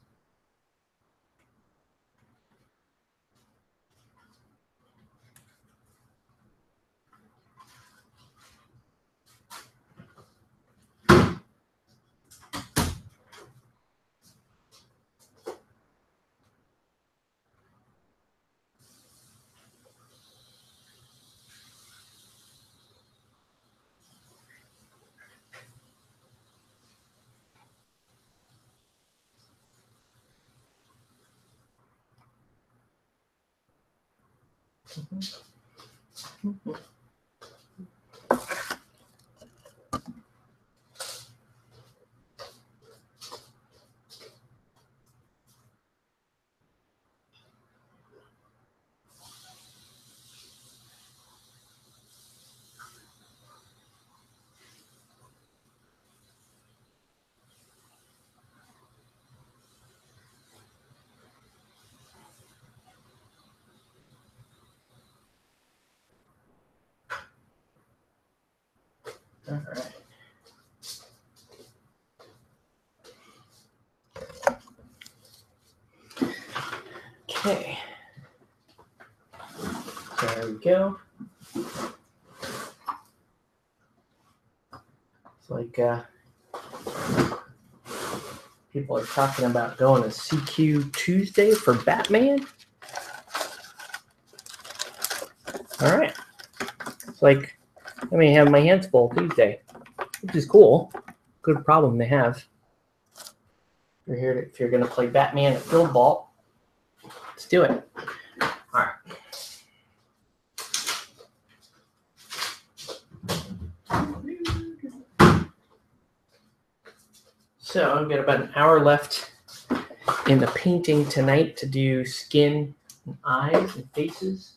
All right. Okay. There we go. It's like people are talking about going to CQ Tuesday for Batman. All right. It's like, I mean, have my hands full Tuesday, which is cool. Good problem to have. You're here to, if you're going to play Batman at Field Ball, let's do it. All right. So I've got about an hour left in the painting tonight to do skin and eyes and faces.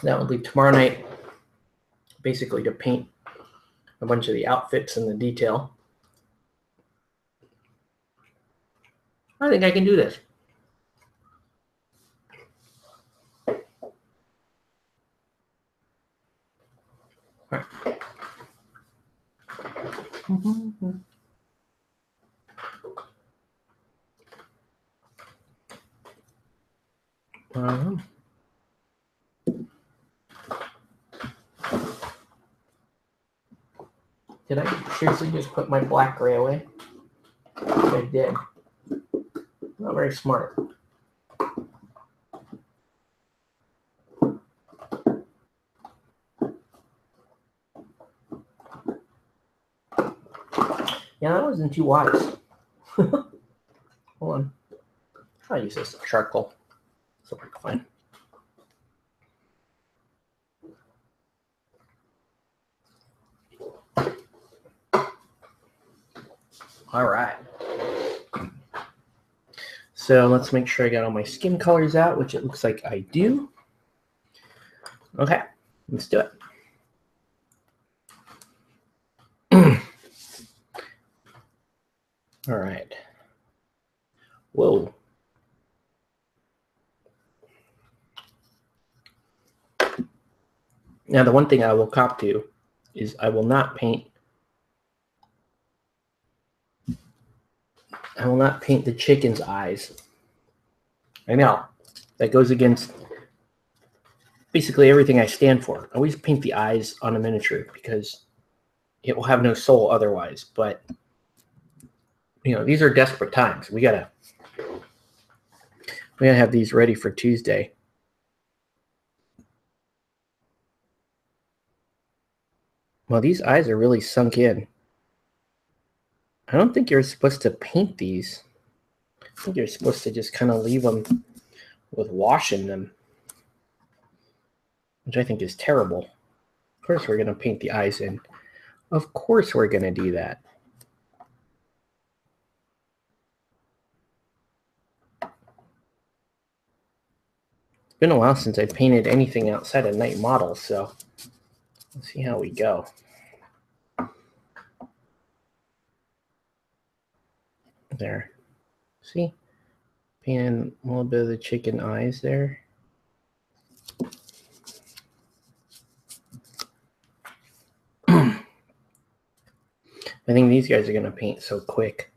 That would leave tomorrow night basically to paint a bunch of the outfits and the detail. I think I can do this. All right. Did I seriously just put my black gray away? I did. Not very smart. Yeah, that wasn't too wise. Hold on. I'll use this charcoal. This will work fine. All right. So let's make sure I got all my skin colors out, which it looks like I do. Okay, let's do it. All right. Whoa. Now, the one thing I will cop to is I will not paint. I will not paint the chicken's eyes. I know that goes against basically everything I stand for. I always paint the eyes on a miniature because it will have no soul otherwise. But you know, these are desperate times. We gotta have these ready for Tuesday. Well, these eyes are really sunk in. I don't think you're supposed to paint these. I think you're supposed to just kind of leave them with wash in them, which I think is terrible. Of course we're going to paint the eyes in. Of course we're going to do that. It's been a while since I painted anything outside of Night Model, so let's see how we go. There. See? Painting a little bit of the chicken eyes there. All I think these guys are going to paint so quick.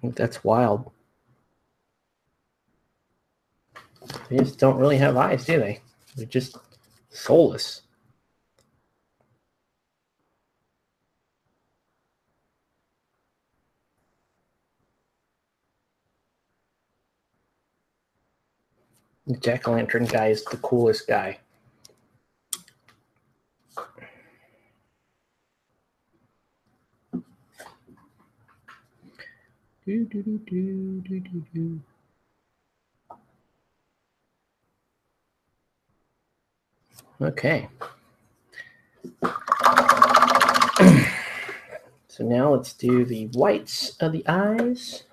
That's wild. They just don't really have eyes, do they? They're just soulless. The jack-o'-lantern guy is the coolest guy. Okay. So now let's do the whites of the eyes.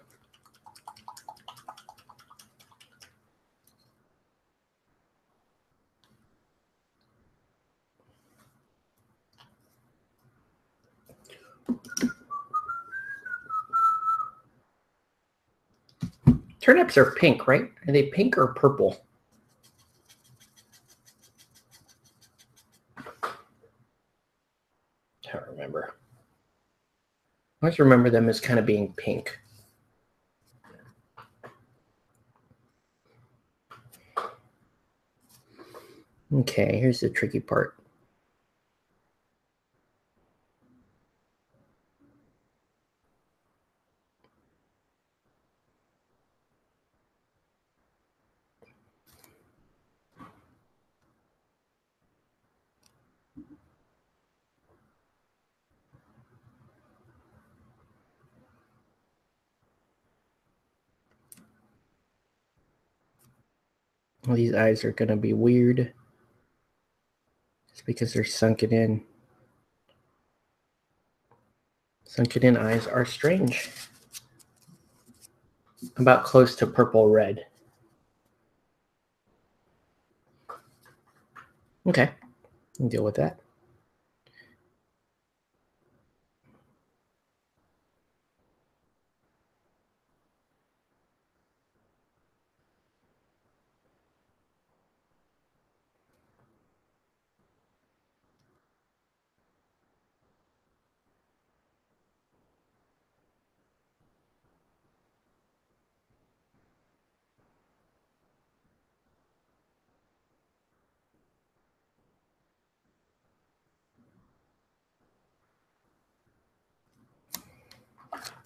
Turnips are pink, right? Are they pink or purple? I don't remember. I always remember them as kind of being pink. Okay, here's the tricky part. Well, these eyes are going to be weird. Just because they're sunken in. Sunken in eyes are strange. About close to purple red. Okay, I'll deal with that.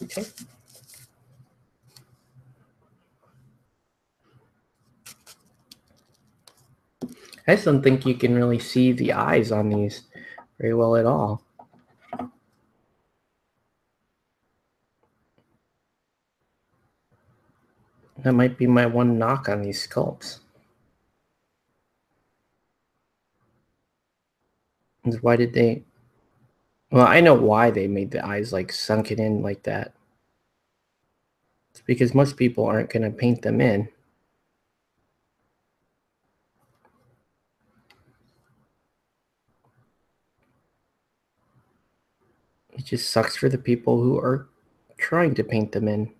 Okay. I just don't think you can really see the eyes on these very well at all. That might be my one knock on these sculpts. Is why did they... Well, I know why they made the eyes like sunken in like that. It's because most people aren't going to paint them in. It just sucks for the people who are trying to paint them in.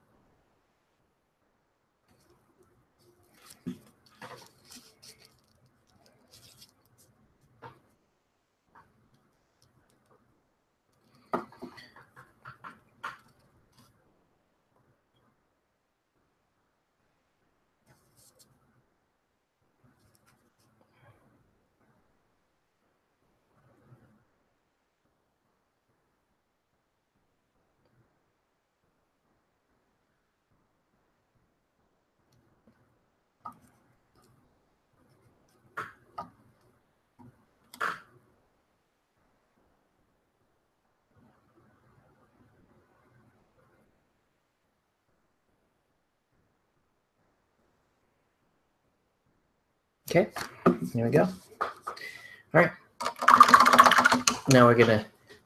Okay, there we go. All right. Now we're going to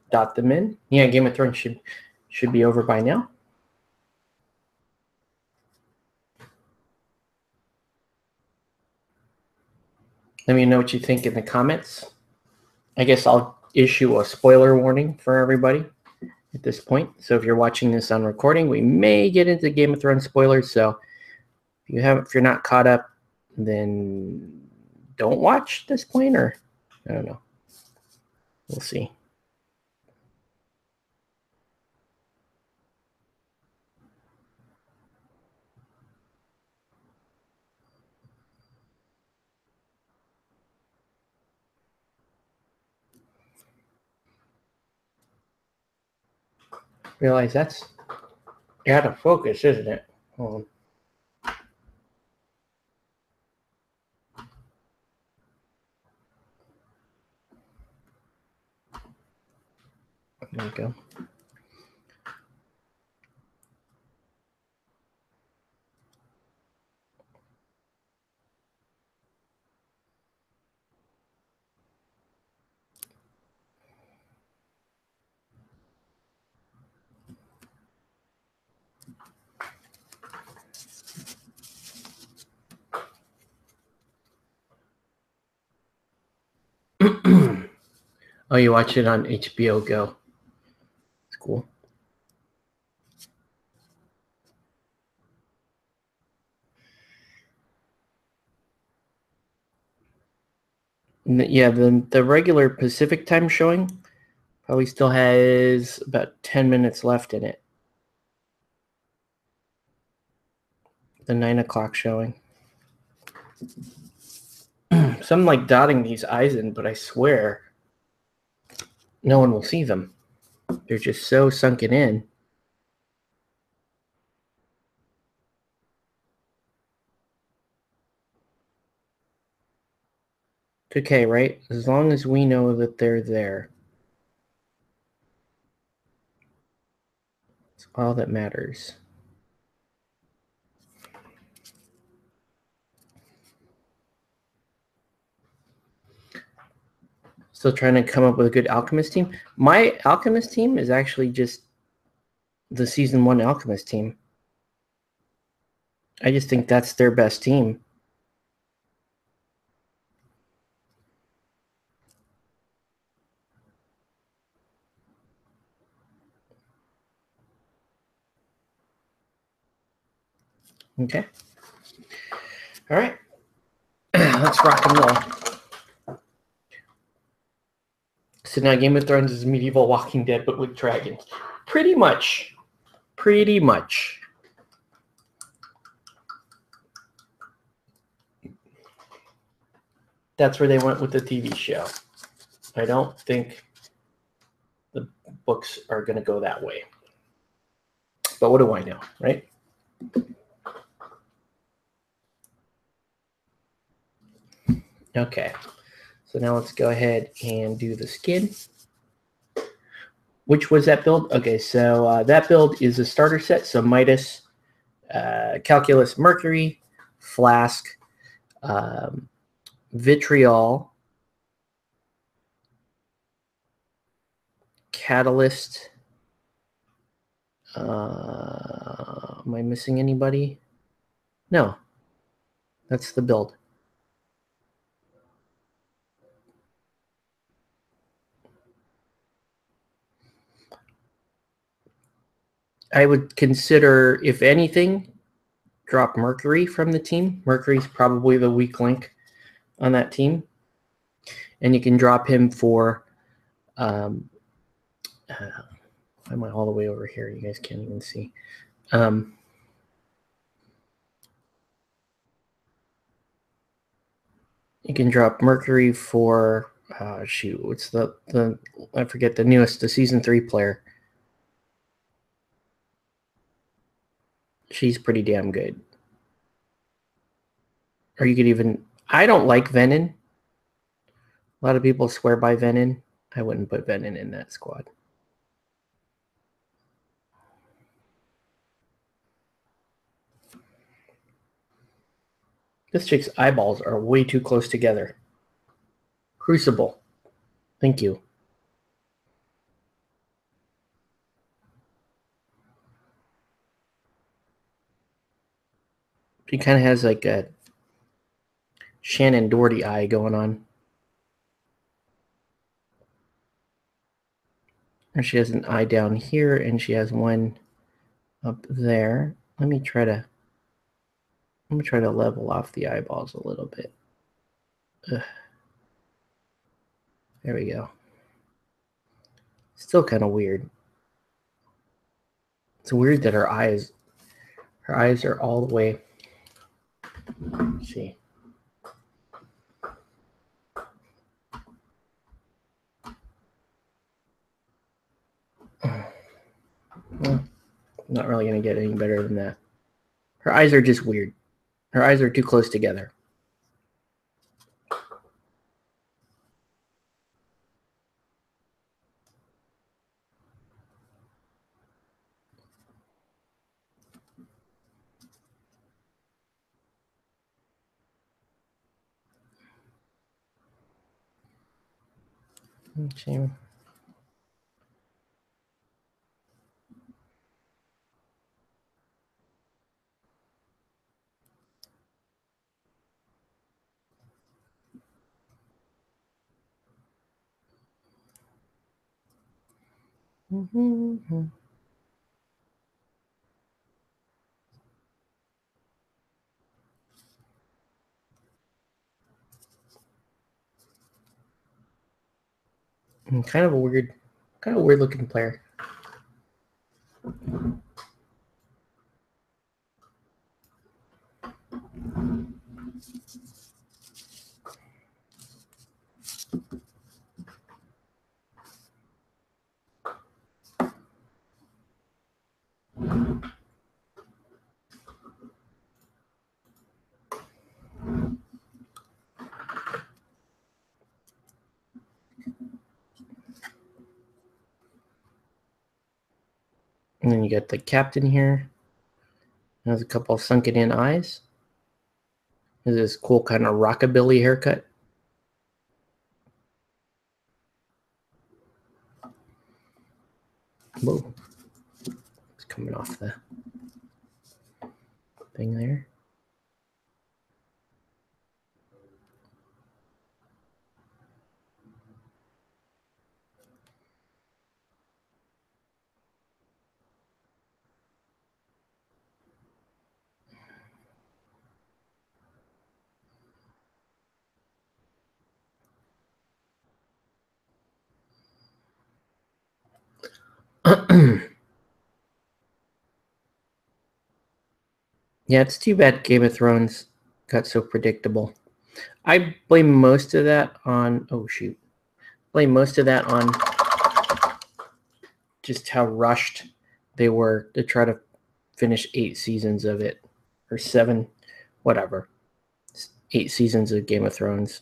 dot them in. Yeah, Game of Thrones should be over by now. Let me know what you think in the comments. I guess I'll issue a spoiler warning for everybody. at this point. So if you're watching this on recording, we may get into Game of Thrones spoilers. So if you're not caught up, then don't watch this point, or I don't know. We'll see. Realize that's out of focus, isn't it? Hold on. There we go. Oh, you watch it on HBO Go. It's cool. Yeah, the regular Pacific time showing probably still has about 10 minutes left in it. The 9 o'clock showing. So I'm like dotting these I's in, but I swear no one will see them. They're just so sunken in. It's okay, right? As long as we know that they're there. It's all that matters. Still trying to come up with a good Alchemist team. My Alchemist team is actually just the Season 1 Alchemist team. I just think that's their best team. Okay. All right. Let's rock and roll. So now Game of Thrones is medieval Walking Dead, but with dragons. Pretty much. Pretty much. That's where they went with the TV show. I don't think the books are going to go that way. But what do I know, right? Okay. So now let's go ahead and do the skin. Which was that build? Okay, so that build is a starter set. So Midas, Calculus Mercury, Flask, Vitriol, Catalyst. Am I missing anybody? No. That's the build. I would consider, if anything, drop Mercury from the team. Mercury's probably the weak link on that team. And you can drop him for... why am I all the way over here? You guys can't even see. You can drop Mercury for... shoot, what's the... I forget the newest, the Season 3 player. She's pretty damn good. Or you could even... I don't like Venom. A lot of people swear by Venom. I wouldn't put Venom in that squad. This chick's eyeballs are way too close together. Crucible. Thank you. She kind of has like a Shannon Doherty eye going on. Or she has an eye down here, and she has one up there. Let me try to level off the eyeballs a little bit. Ugh. There we go. Still kind of weird. It's weird that her eyes are all the way. Let's see. Well, not really going to get any better than that. Her eyes are just weird. Her eyes are too close together. Okay. Mm-hmm. Kind of a weird looking player. And then you got the captain here. Has a couple of sunken in eyes. Has this cool kind of rockabilly haircut. Whoa. It's coming off the thing there. Yeah, it's too bad Game of Thrones got so predictable. I blame most of that on just how rushed they were to try to finish 8 seasons of it, or 7, whatever. 8 seasons of Game of Thrones.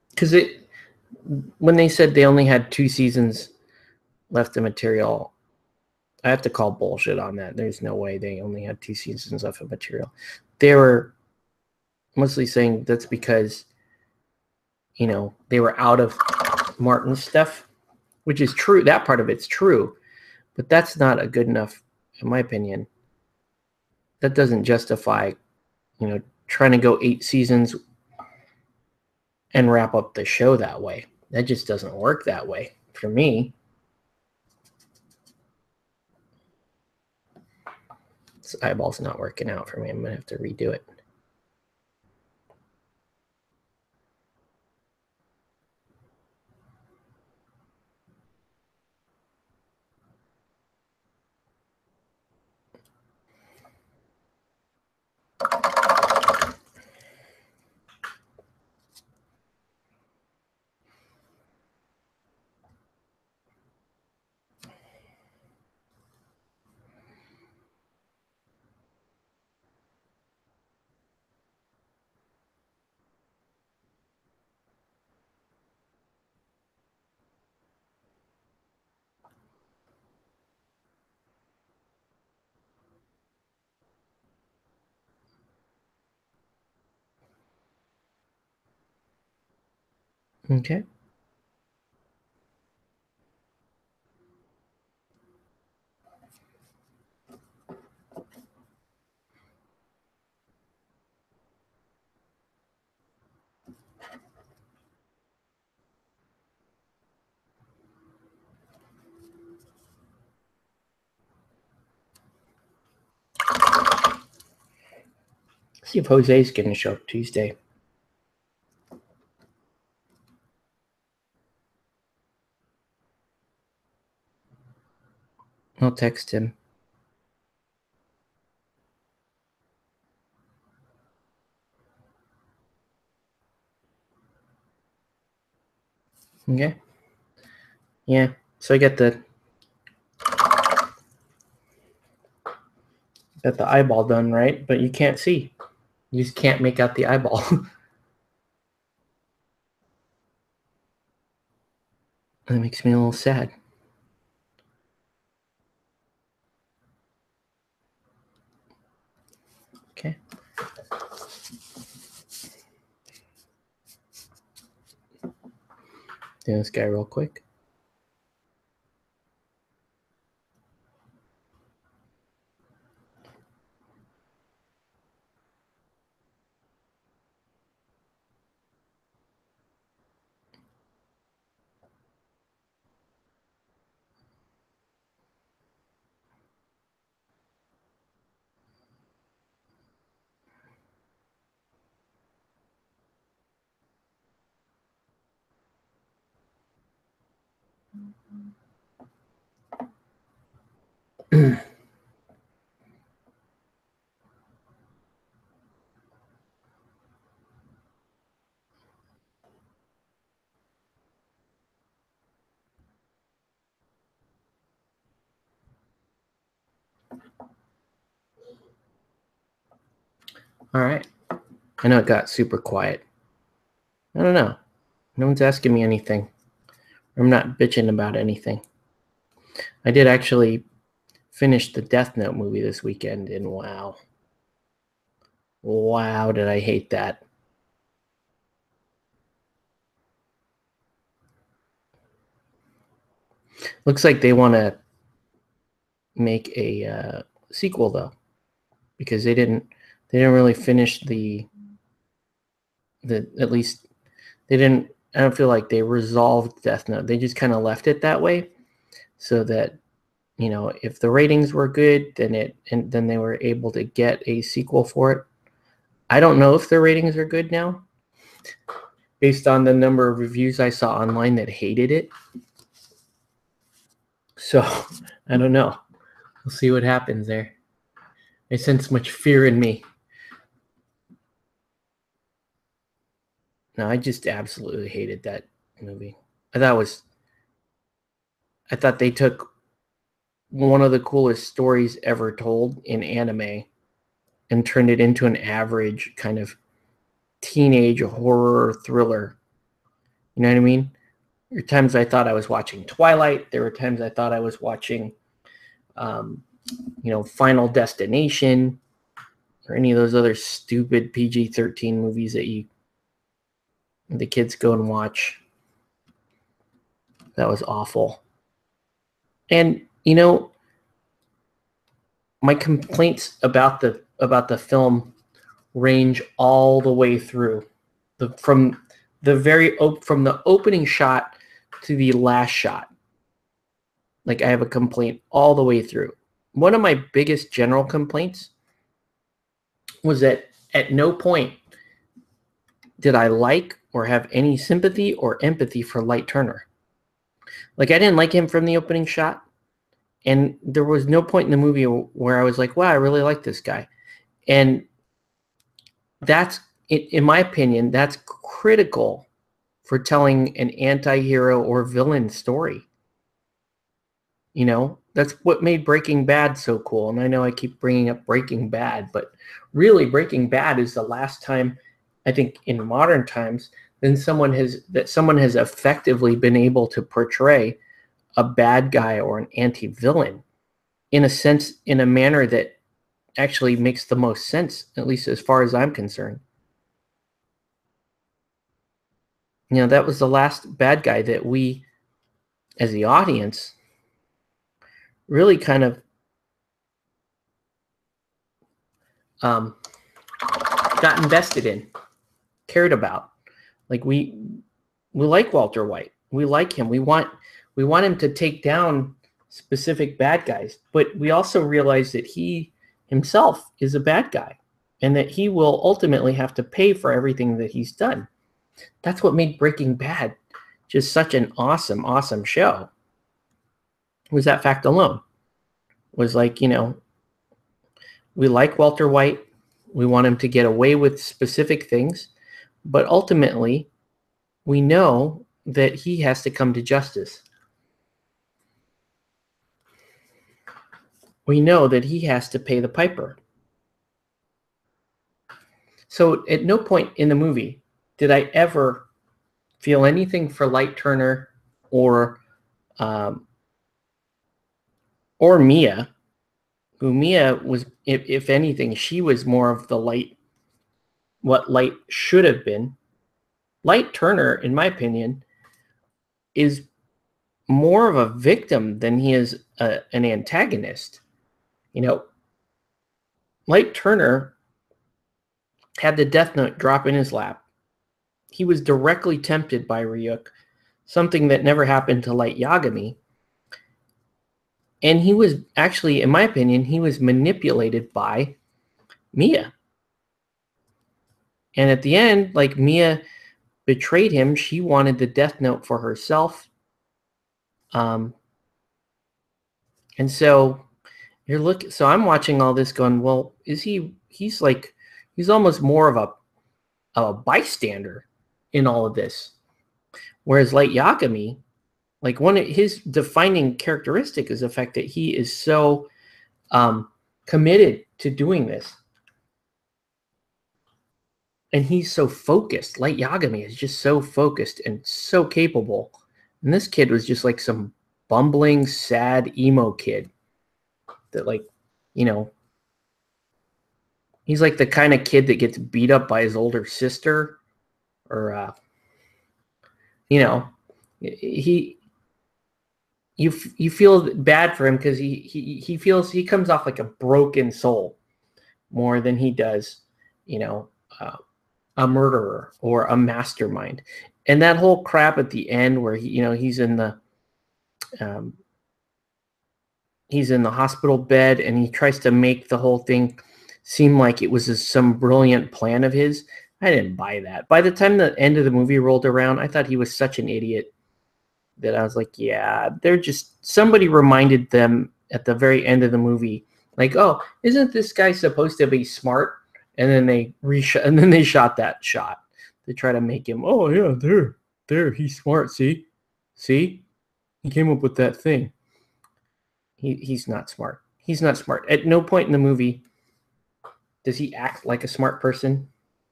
Because when they said they only had 2 seasons left of material, I have to call bullshit on that. There's no way they only had 2 seasons left of material. They were mostly saying that's because, they were out of Martin's stuff, which is true. That part of it's true, but that's not a good enough, in my opinion. That doesn't justify, trying to go 8 seasons and wrap up the show that way. That just doesn't work that way for me. This eyeball's not working out for me. I'm gonna have to redo it. Okay. See if Jose's going to show up Tuesday. I'll text him. Okay. Yeah. So I got the eyeball done, right? But you can't see. You just can't make out the eyeball. That makes me a little sad. Okay. Do this guy real quick. All right. I know it got super quiet. I don't know. No one's asking me anything. I'm not bitching about anything. I did actually finish the Death Note movie this weekend, and wow. Wow, did I hate that. Looks like they want to make a sequel, though, because they didn't really finish the at least they didn't. I don't feel like they resolved Death Note. They just kind of left it that way, so that, you know, if the ratings were good, then they were able to get a sequel for it. I don't know if the ratings are good now, based on the number of reviews I saw online that hated it. So I don't know. We'll see what happens there. I sense much fear in me. No, I just absolutely hated that movie. I thought they took one of the coolest stories ever told in anime and turned it into an average kind of teenage horror thriller. You know what I mean? There were times I thought I was watching Twilight. There were times I thought I was watching, Final Destination, or any of those other stupid PG-13 movies that the kids go and watch. That was awful. And, you know, my complaints about the film range all the way through, from the opening shot to the last shot. Like, I have a complaint all the way through. One of my biggest general complaints was that at no point did I like or have any sympathy or empathy for Light Turner. Like, I didn't like him from the opening shot, and there was no point in the movie where I was like, wow, I really like this guy. And that's, in my opinion, that's critical for telling an anti-hero or villain story. You know, that's what made Breaking Bad so cool. And I know I keep bringing up Breaking Bad, but really Breaking Bad is the last time, I think, in modern times, that someone has effectively been able to portray a bad guy or an anti-villain in a manner that actually makes the most sense, at least as far as I'm concerned. You know, that was the last bad guy that we, as the audience, really kind of got invested in, cared about. Like, we like Walter White. We like him. We want him to take down specific bad guys, but we also realize that he himself is a bad guy, and that he will ultimately have to pay for everything that he's done. That's what made Breaking Bad just such an awesome, awesome show. Was that fact alone. Was like, we like Walter White. We want him to get away with specific things, but ultimately, we know that he has to come to justice. We know that he has to pay the piper. So at no point in the movie did I ever feel anything for Light Turner or Mia, who Mia was, if anything, she was more of the Light, what Light should have been. Light Turner, in my opinion, is more of a victim than he is an antagonist. Light Turner had the Death Note drop in his lap. He was directly tempted by Ryuk, something that never happened to Light Yagami. And he was actually, in my opinion, he was manipulated by Mia. And at the end, like, Mia betrayed him. She wanted the Death Note for herself. And so so I'm watching all this going, well, he's almost more of a bystander in all of this. Whereas Light Yagami, like, one of his defining characteristic is the fact that he is so committed to doing this. And he's so focused. Light Yagami is just so focused and so capable. And this kid was just like some bumbling, sad, emo kid that, like, he's like the kind of kid that gets beat up by his older sister, or you feel bad for him because he feels he comes off like a broken soul more than he does, a murderer or a mastermind. And that whole crap at the end where he's in the hospital bed and he tries to make the whole thing seem like it was some brilliant plan of his. I didn't buy that. By the time the end of the movie rolled around, I thought he was such an idiot that I was like, yeah, somebody reminded them at the very end of the movie, like, oh, isn't this guy supposed to be smart? And then they shot that shot to try to make him, oh yeah, there, he's smart. See, he came up with that thing. He's not smart. He's not smart. At no point in the movie does he act like a smart person,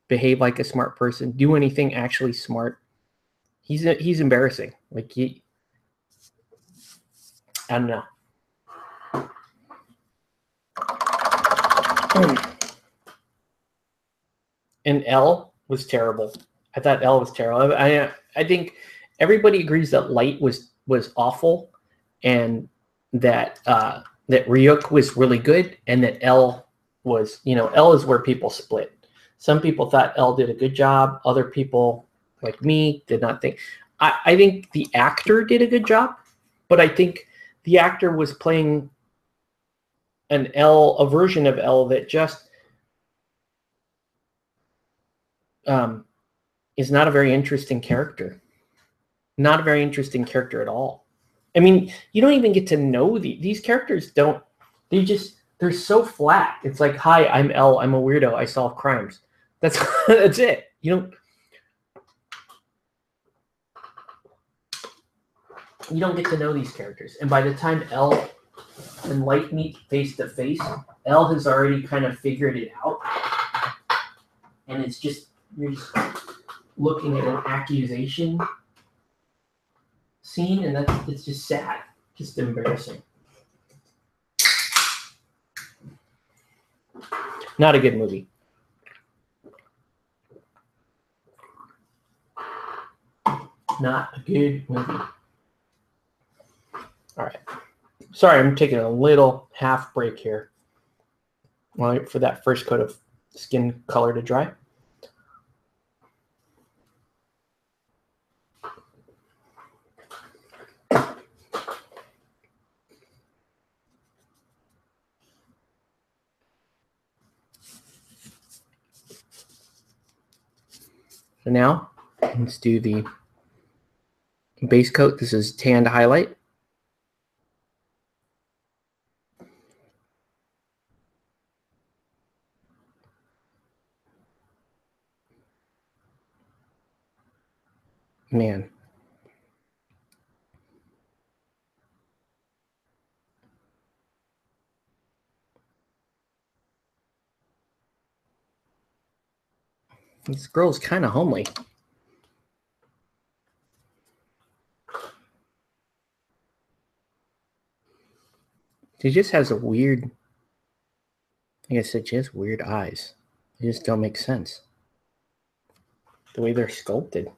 behave like a smart person, do anything actually smart. He's embarrassing. Like, I don't know. And L was terrible. I thought L was terrible. I think everybody agrees that Light was awful, and that that Ryuk was really good, and that L was, L is where people split. Some people thought L did a good job. Other people, like me, did not think. I think the actor did a good job, but I think the actor was playing a version of L that just is not a very interesting character. Not a very interesting character at all. I mean, you don't even get to know these characters. They're so flat. It's like, hi, I'm L. I'm a weirdo. I solve crimes. That's that's it. You don't get to know these characters. And by the time L and Light meet face to face, L has already kind of figured it out. And it's just, you're just looking at an accusation scene, and it's just sad, just embarrassing. Not a good movie. Not a good movie. All right. Sorry, I'm taking a little half break here for that first coat of skin color to dry. So now let's do the base coat. This is tanned highlight. Man. This girl's kind of homely. She just has a weird, like I said, she has weird eyes. They just don't make sense. The way they're sculpted.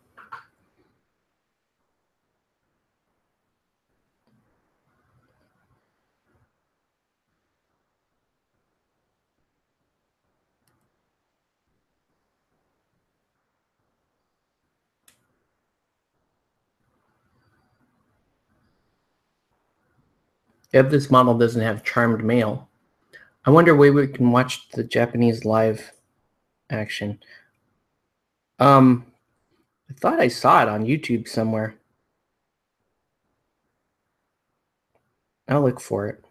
If this model doesn't have charmed male, I wonder where we can watch the Japanese live action. I thought I saw it on YouTube somewhere. I'll look for it.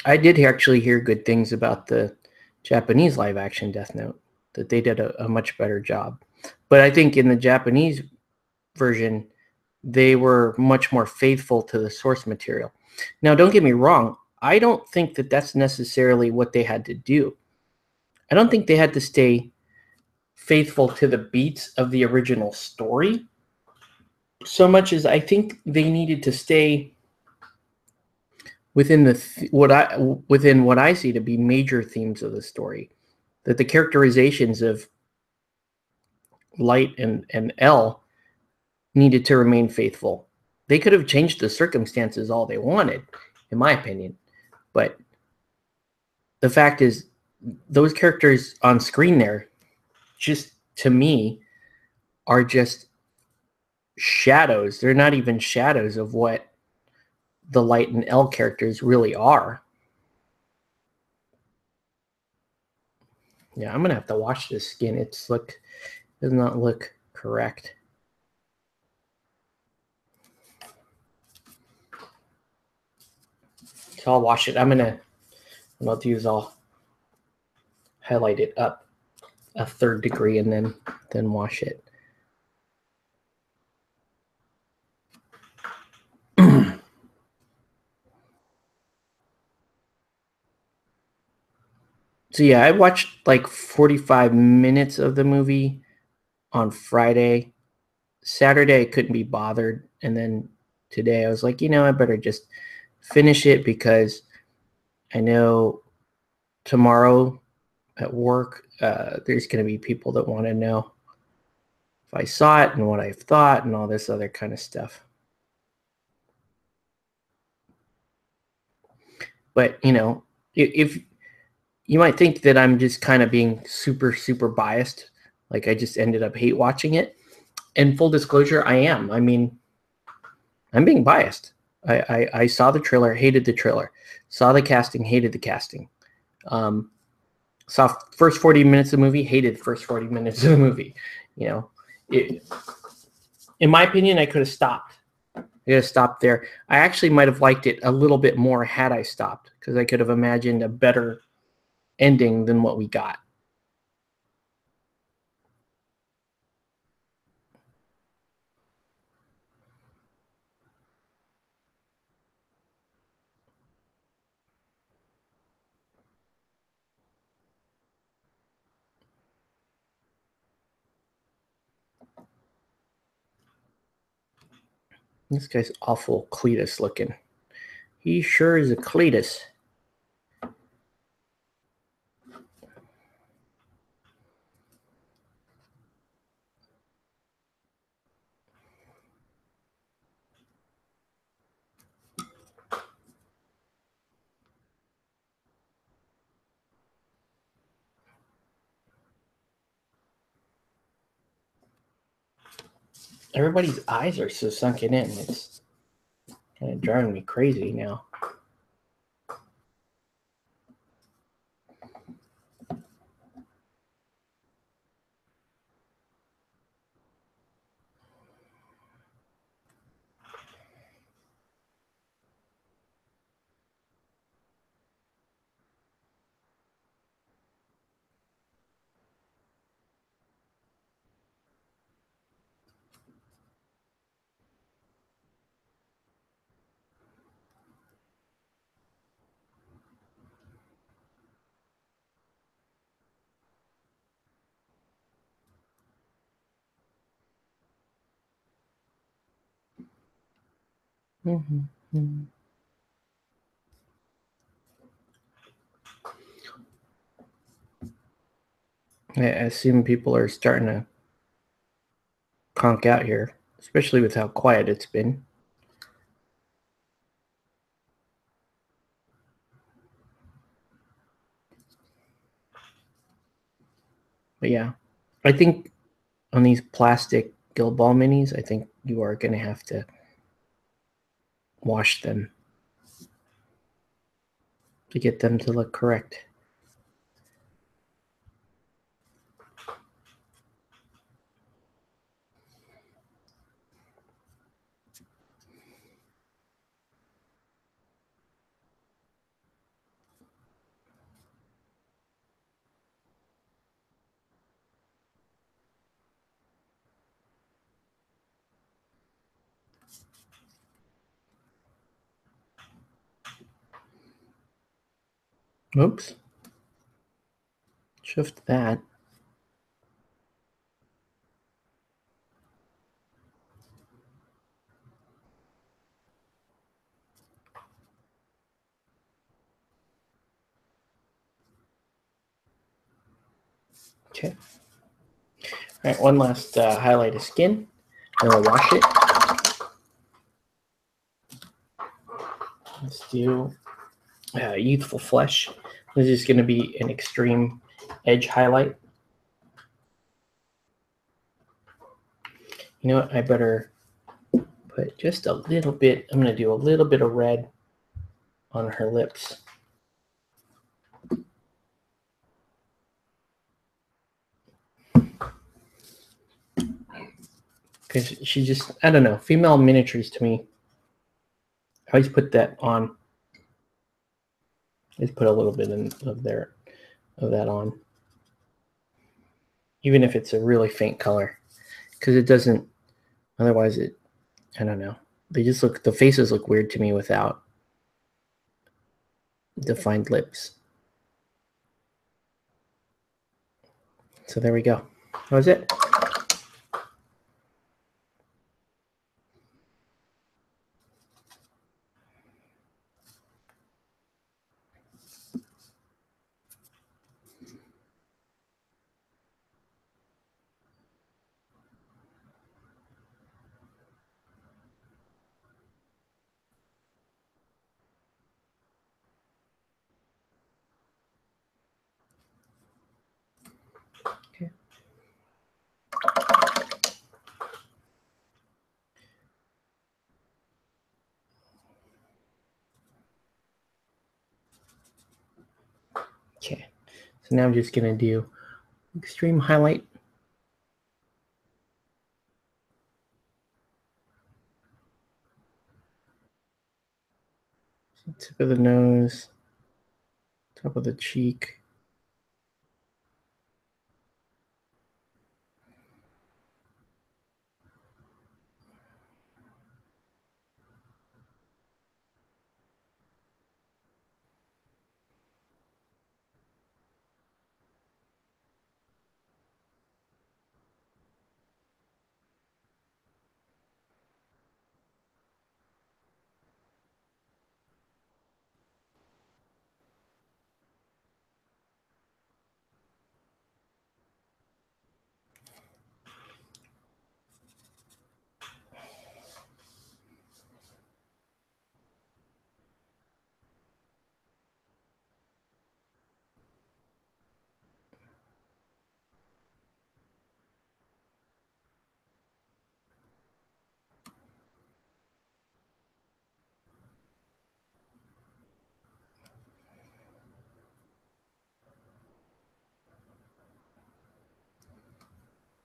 I did actually hear good things about the Japanese live action Death Note, that they did a much better job. But I think in the Japanese version, they were much more faithful to the source material. Now, don't get me wrong. I don't think that that's necessarily what they had to do. I don't think they had to stay faithful to the beats of the original story so much as I think they needed to stay within what I see to be major themes of the story. That the characterizations of Light and L needed to remain faithful. They could have changed the circumstances all they wanted, in my opinion. But the fact is, those characters on screen there, just to me, are just shadows. They're not even shadows of what the Light and L characters really are. Yeah, I'm gonna have to wash this skin. Does not look correct. So I'll wash it. What I'll do is I'll highlight it up a 3rd degree and then wash it. So yeah, I watched like 45 minutes of the movie on Friday. Saturday I couldn't be bothered, and then today I was like, I better just finish it because I know tomorrow at work there's going to be people that want to know if I saw it and what I've thought and all this other kind of stuff. But if you might think that I'm just kind of being super, super biased, like I just ended up hate watching it. And full disclosure, I am. I mean, I'm being biased. I saw the trailer, hated the trailer. Saw the casting, hated the casting. Saw first 40 minutes of the movie, hated first 40 minutes of the movie. In my opinion, I could have stopped. I could have stopped there. I actually might have liked it a little bit more had I stopped, because I could have imagined a better ending than what we got. This guy's awful Cletus looking. He sure is a Cletus. Everybody's eyes are so sunken in. It's kind of driving me crazy now. I assume people are starting to conk out here, especially with how quiet it's been. But yeah, I think on these plastic Guild Ball minis, I think you are going to have to wash them to get them to look correct. Oops. Shift that. Okay. All right, one last highlight of skin. I'm going to wash it. Let's do Youthful Flesh. This is going to be an extreme edge highlight. You know what? I better put just a little bit. I'm going to do a little bit of red on her lips. Because she just, I don't know, female miniatures to me, I always put that on. Just put a little bit of that on. Even if it's a really faint color. Because it doesn't, otherwise I don't know. The faces look weird to me without defined lips. So there we go. That was it. Okay. Okay. So now I'm just going to do extreme highlight. Tip of the nose, top of the cheek.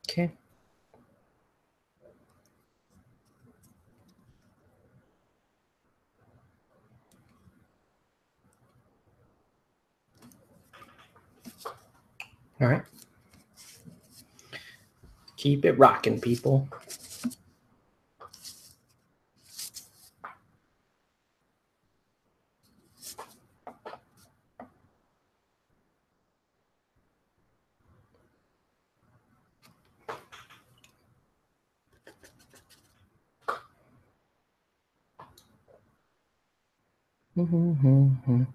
Okay. All right. Keep it rocking, people. Any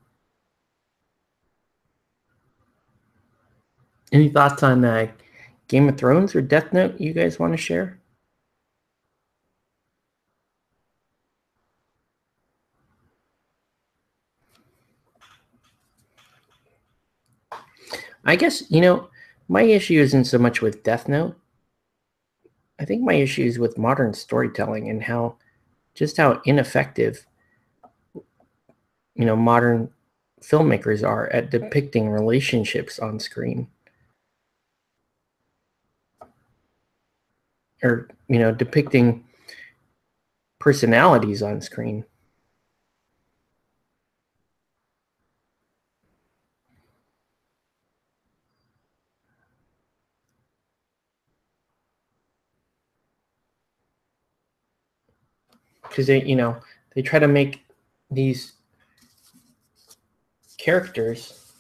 thoughts on Game of Thrones or Death Note you guys want to share? I guess, my issue isn't so much with Death Note. I think my issue is with modern storytelling and how ineffective, modern filmmakers are at depicting relationships on screen. Or, depicting personalities on screen. Because they try to make these characters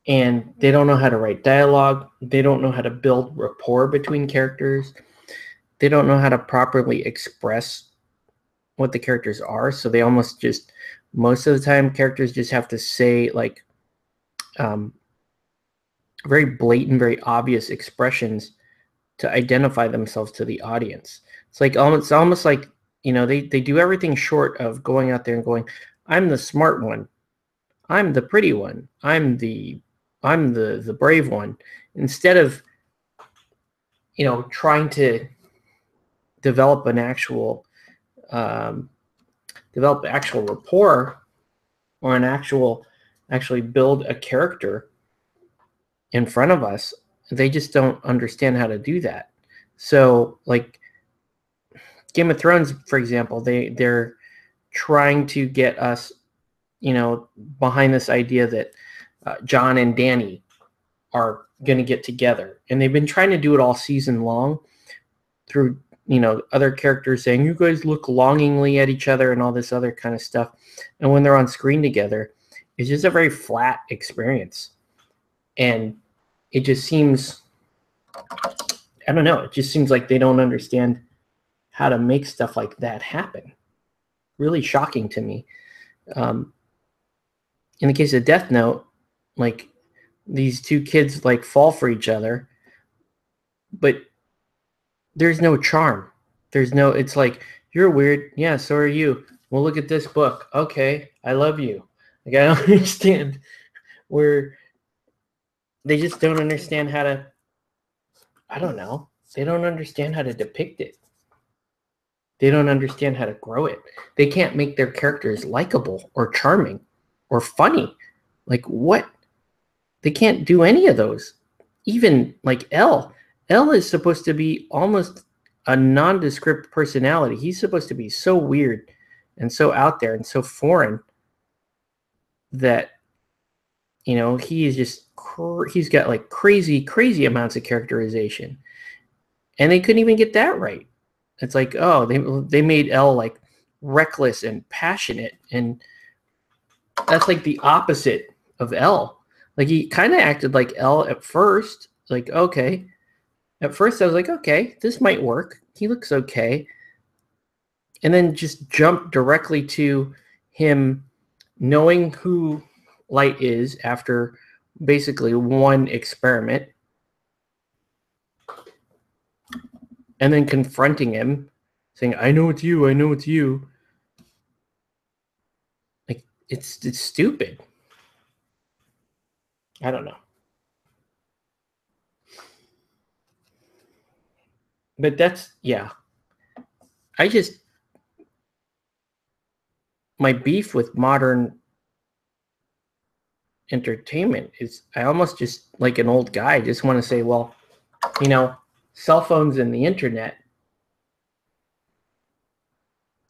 and they don't know how to write dialogue. They don't know how to build rapport between characters. They don't know how to properly express what the characters are. So they almost just, most of the time, characters just have to say like very blatant, very obvious expressions to identify themselves to the audience. It's like almost like, they do everything short of going out there and going, I'm the smart one. I'm the pretty one. I'm the brave one. Instead of, trying to develop an actual rapport or actually build a character in front of us, they just don't understand how to do that. So like Game of Thrones, for example, they're trying to get us, behind this idea that Jon and Dany are going to get together. And they've been trying to do it all season long through, other characters saying, you guys look longingly at each other and all this other kind of stuff. And when they're on screen together, it's just a very flat experience. And it just seems, I don't know, it just seems like they don't understand how to make stuff like that happen. Really shocking to me. In the case of Death Note, like these two kids like fall for each other, but there's no charm. It's like, you're weird. Yeah, so are you. Well, look at this book. Okay, I love you. Like, I don't understand where they just don't understand how to, I don't know. They don't understand how to depict it. They don't understand how to grow it. They can't make their characters likable or charming or funny. Like, what? They can't do any of those. Even like L. L is supposed to be almost a nondescript personality. He's supposed to be so weird and so out there and so foreign that, he is just, he's got like crazy amounts of characterization. And they couldn't even get that right. It's like, oh, they made L like reckless and passionate. And that's like the opposite of L. Like, he kind of acted like L at first. Like, okay. At first, I was like, okay, this might work. He looks okay. And then just jumped directly to him knowing who Light is after basically one experiment. And then confronting him, saying, I know it's you, I know it's you. Like, it's stupid. I don't know. But that's, yeah. My beef with modern entertainment is I almost just, like an old guy, just want to say, well, cell phones and the internet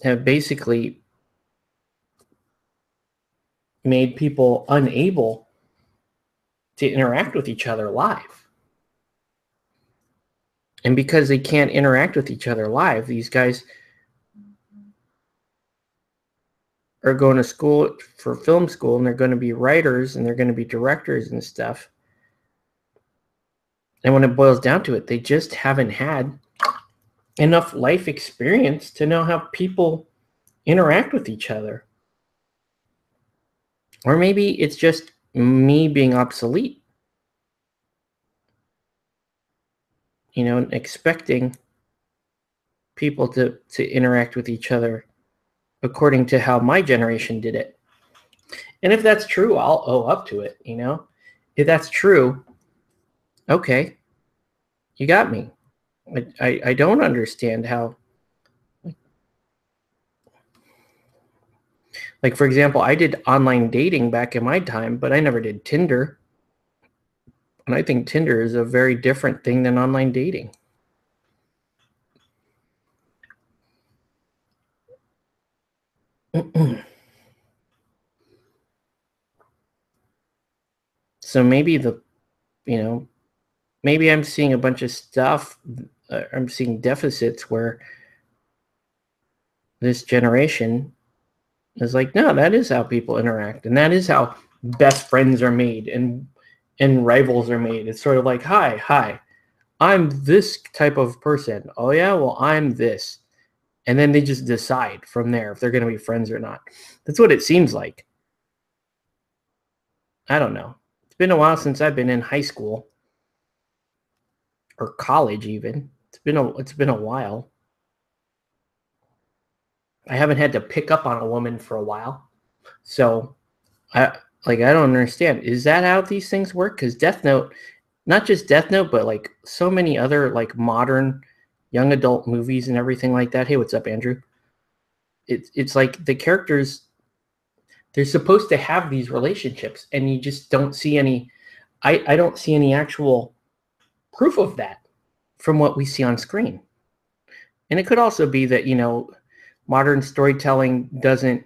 have basically made people unable to interact with each other live. And because they can't interact with each other live, these guys are going to school for film school, and they're going to be writers and they're going to be directors and stuff. And when it boils down to it, they just haven't had enough life experience to know how people interact with each other. Or maybe it's just me being obsolete, expecting people to interact with each other according to how my generation did it. And if that's true, I'll owe up to it, If that's true, okay, you got me. I don't understand how, like, for example, I did online dating back in my time, but I never did Tinder. And I think Tinder is a very different thing than online dating. So maybe maybe I'm seeing a bunch of stuff. I'm seeing deficits where this generation is like, no, that is how people interact, and that is how best friends are made, and rivals are made. It's sort of like, hi, I'm this type of person. Oh yeah, well, I'm this. And then they just decide from there if they're going to be friends or not. That's what it seems like. I don't know. It's been a while since I've been in high school or college even. It's been a while. I haven't had to pick up on a woman for a while. So I don't understand. Is that how these things work? Because Death Note, not just Death Note, but like so many other like modern young adult movies and everything like that. Hey, what's up, Andrew? It's like the characters, they're supposed to have these relationships, and you just don't see any. I don't see any actual proof of that from what we see on screen. And it could also be that, modern storytelling doesn't,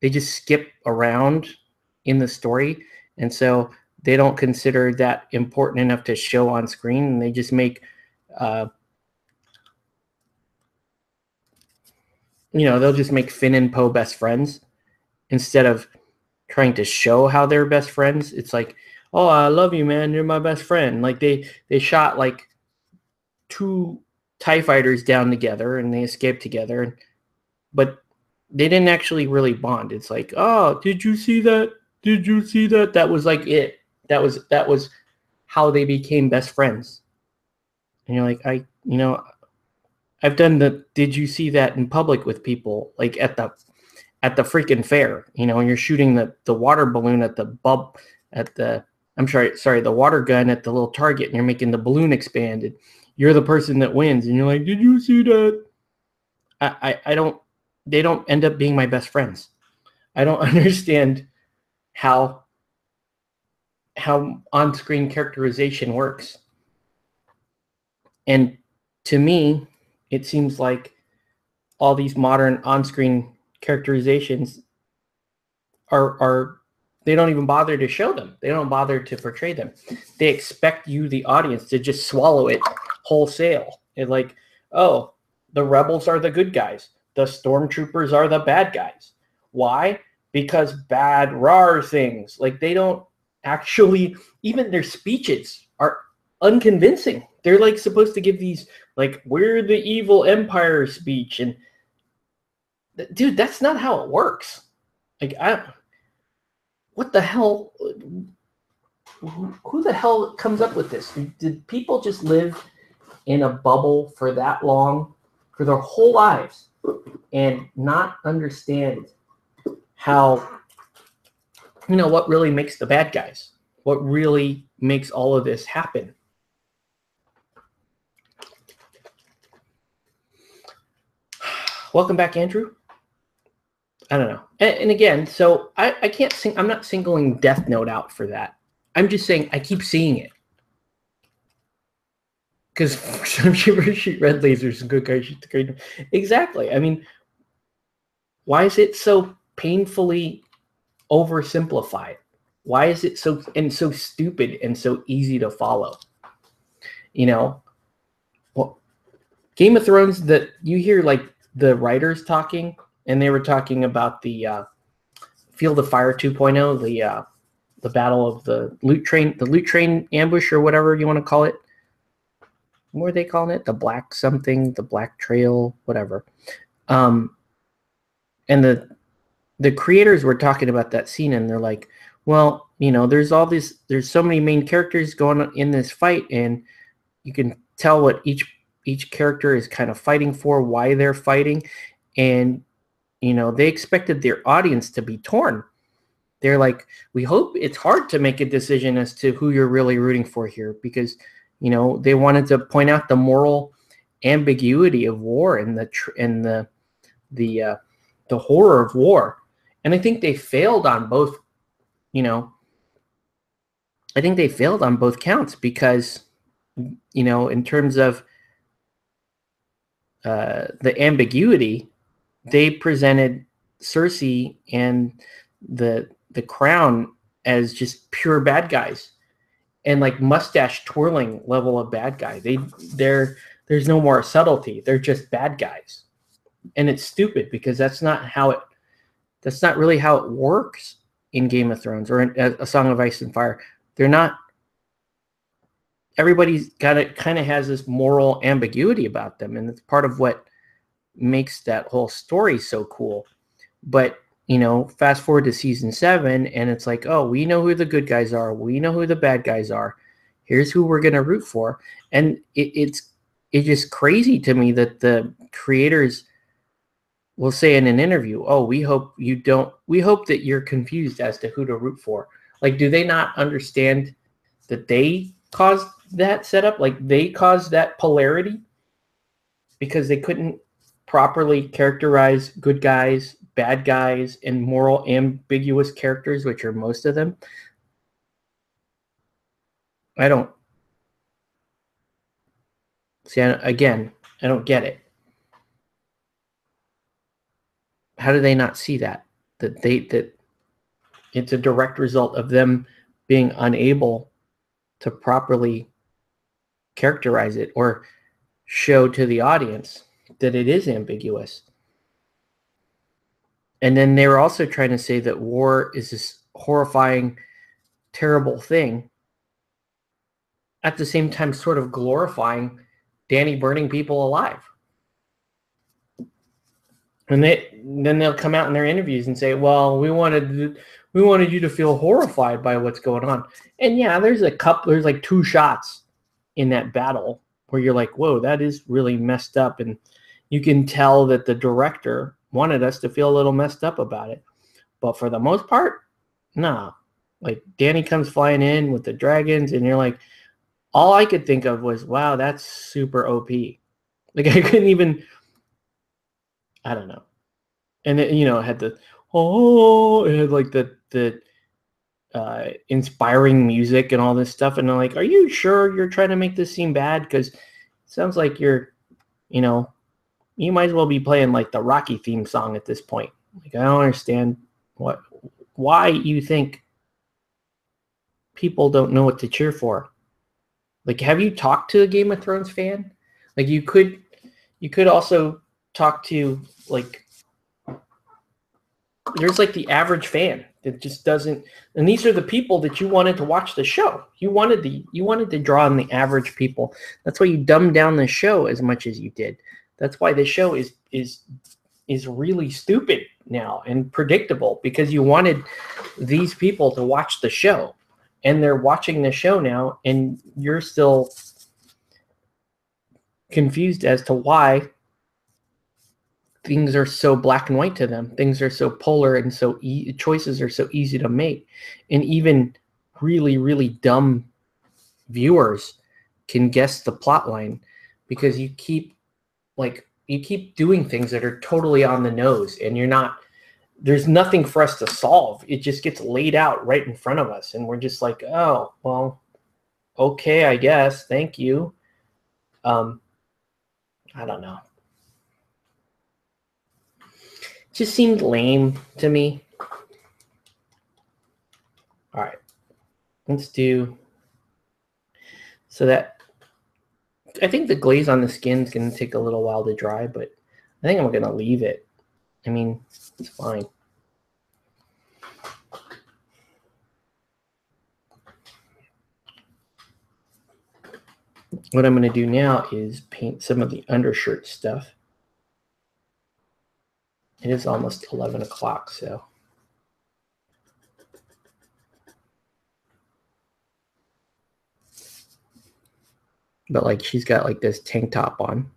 they just skip around in the story. And so they don't consider that important enough to show on screen. And they just make, they'll just make Finn and Poe best friends instead of trying to show how they're best friends. It's like, oh, I love you, man. You're my best friend. Like they shot like 2 TIE fighters down together and they escaped together. But they didn't actually really bond. It's like, oh, did you see that? Did you see that? That was like it. That was how they became best friends. And you're like, I've done the did you see that in public with people, like at the freaking fair, and you're shooting the water balloon at the the water gun at the little target, and you're making the balloon expand, and you're the person that wins, and you're like, did you see that? I don't, they don't end up being my best friends. I don't understand how on-screen characterization works. And to me, it seems like all these modern on-screen characterizations are they don't even bother to show them. They don't bother to portray them. They expect you, the audience, to just swallow it wholesale. It's like, oh, the rebels are the good guys. The stormtroopers are the bad guys. Why? Because bad, rar things. Like, they don't actually, even their speeches are unconvincing. They're like supposed to give these, like, we're the evil empire speech. And dude, that's not how it works. Like, what the hell? Who the hell comes up with this? Did people just live in a bubble for that long, for their whole lives, and not understand how, what really makes the bad guys? What really makes all of this happen? Welcome back, Andrew. I don't know. And again, so I can't sing. I'm not singling Death Note out for that. I'm just saying I keep seeing it. Because some people shoot red lasers and good guys shoot the green. Exactly. I mean, why is it so painfully oversimplified? Why is it so stupid and so easy to follow? Well, Game of Thrones, that you hear like the writers talking, and they were talking about the Field of Fire 2.0, the battle of the loot train ambush, or whatever you want to call it. What were they calling it? The Black something, the Black Trail, whatever. And the creators were talking about that scene, and they're like, well, you know, there's so many main characters going on in this fight, and you can tell what each character is kind of fighting for, why they're fighting, and you know, they expected their audience to be torn. They're like, we hope it's hard to make a decision as to who you're really rooting for here, because you know, they wanted to point out the moral ambiguity of war and the horror of war. And I think they failed on both, you know, I think they failed on both counts because, you know, in terms of the ambiguity, they presented Cersei and the crown as just pure bad guys and like mustache twirling level of bad guy. There's no more subtlety. They're just bad guys. And it's stupid because that's not really how it works in Game of Thrones or in A Song of Ice and Fire. They're not. Everybody's got it. Kind of has this moral ambiguity about them, and it's part of what makes that whole story so cool. But you know, fast forward to season 7, and it's like, oh, we know who the good guys are. We know who the bad guys are. Here's who we're gonna root for, and it's just crazy to me that the creators will say in an interview, oh, we hope that you're confused as to who to root for. Like, do they not understand that they caused that setup? Like, they caused that polarity because they couldn't properly characterize good guys, bad guys, and moral ambiguous characters, which are most of them. I don't get it. How do they not see that it's a direct result of them being unable to properly characterize it or show to the audience that it is ambiguous? And then they were also trying to say that war is this horrifying, terrible thing, at the same time sort of glorifying Dany burning people alive. And then they'll come out in their interviews and say, well, we wanted you to feel horrified by what's going on. And yeah, there's like 2 shots in that battle where you're like, whoa, that is really messed up. And you can tell that the director wanted us to feel a little messed up about it. But for the most part, no. Like, Dany comes flying in with the dragons, and you're like, all I could think of was, wow, that's super OP. Like, I couldn't even, I don't know. And it, you know, it had it had like the inspiring music and all this stuff. And I'm like, are you sure you're trying to make this seem bad? Because it sounds like you're, you know, you might as well be playing like the Rocky theme song at this point. Like, I don't understand why you think people don't know what to cheer for. Like, have you talked to a Game of Thrones fan? Like, you could also talk to, like, there's like the average fan that just doesn't, and these are the people that you wanted to watch the show. You wanted to draw on the average people. That's why you dumbed down the show as much as you did. That's why the show is really stupid now and predictable, because you wanted these people to watch the show, and they're watching the show now, and you're still confused as to why things are so black and white to them. Things are so polar, and so choices are so easy to make. And even really, really dumb viewers can guess the plot line because you keep doing things that are totally on the nose, and there's nothing for us to solve. It just gets laid out right in front of us, and we're just like, oh, well, okay, I guess. Thank you. I don't know. It just seemed lame to me. All right. Let's do... So that... I think the glaze on the skin is going to take a little while to dry, but I think I'm going to leave it. I mean, it's fine. What I'm going to do now is paint some of the undershirt stuff. It is almost 11 o'clock, so But like she's got like this tank top on.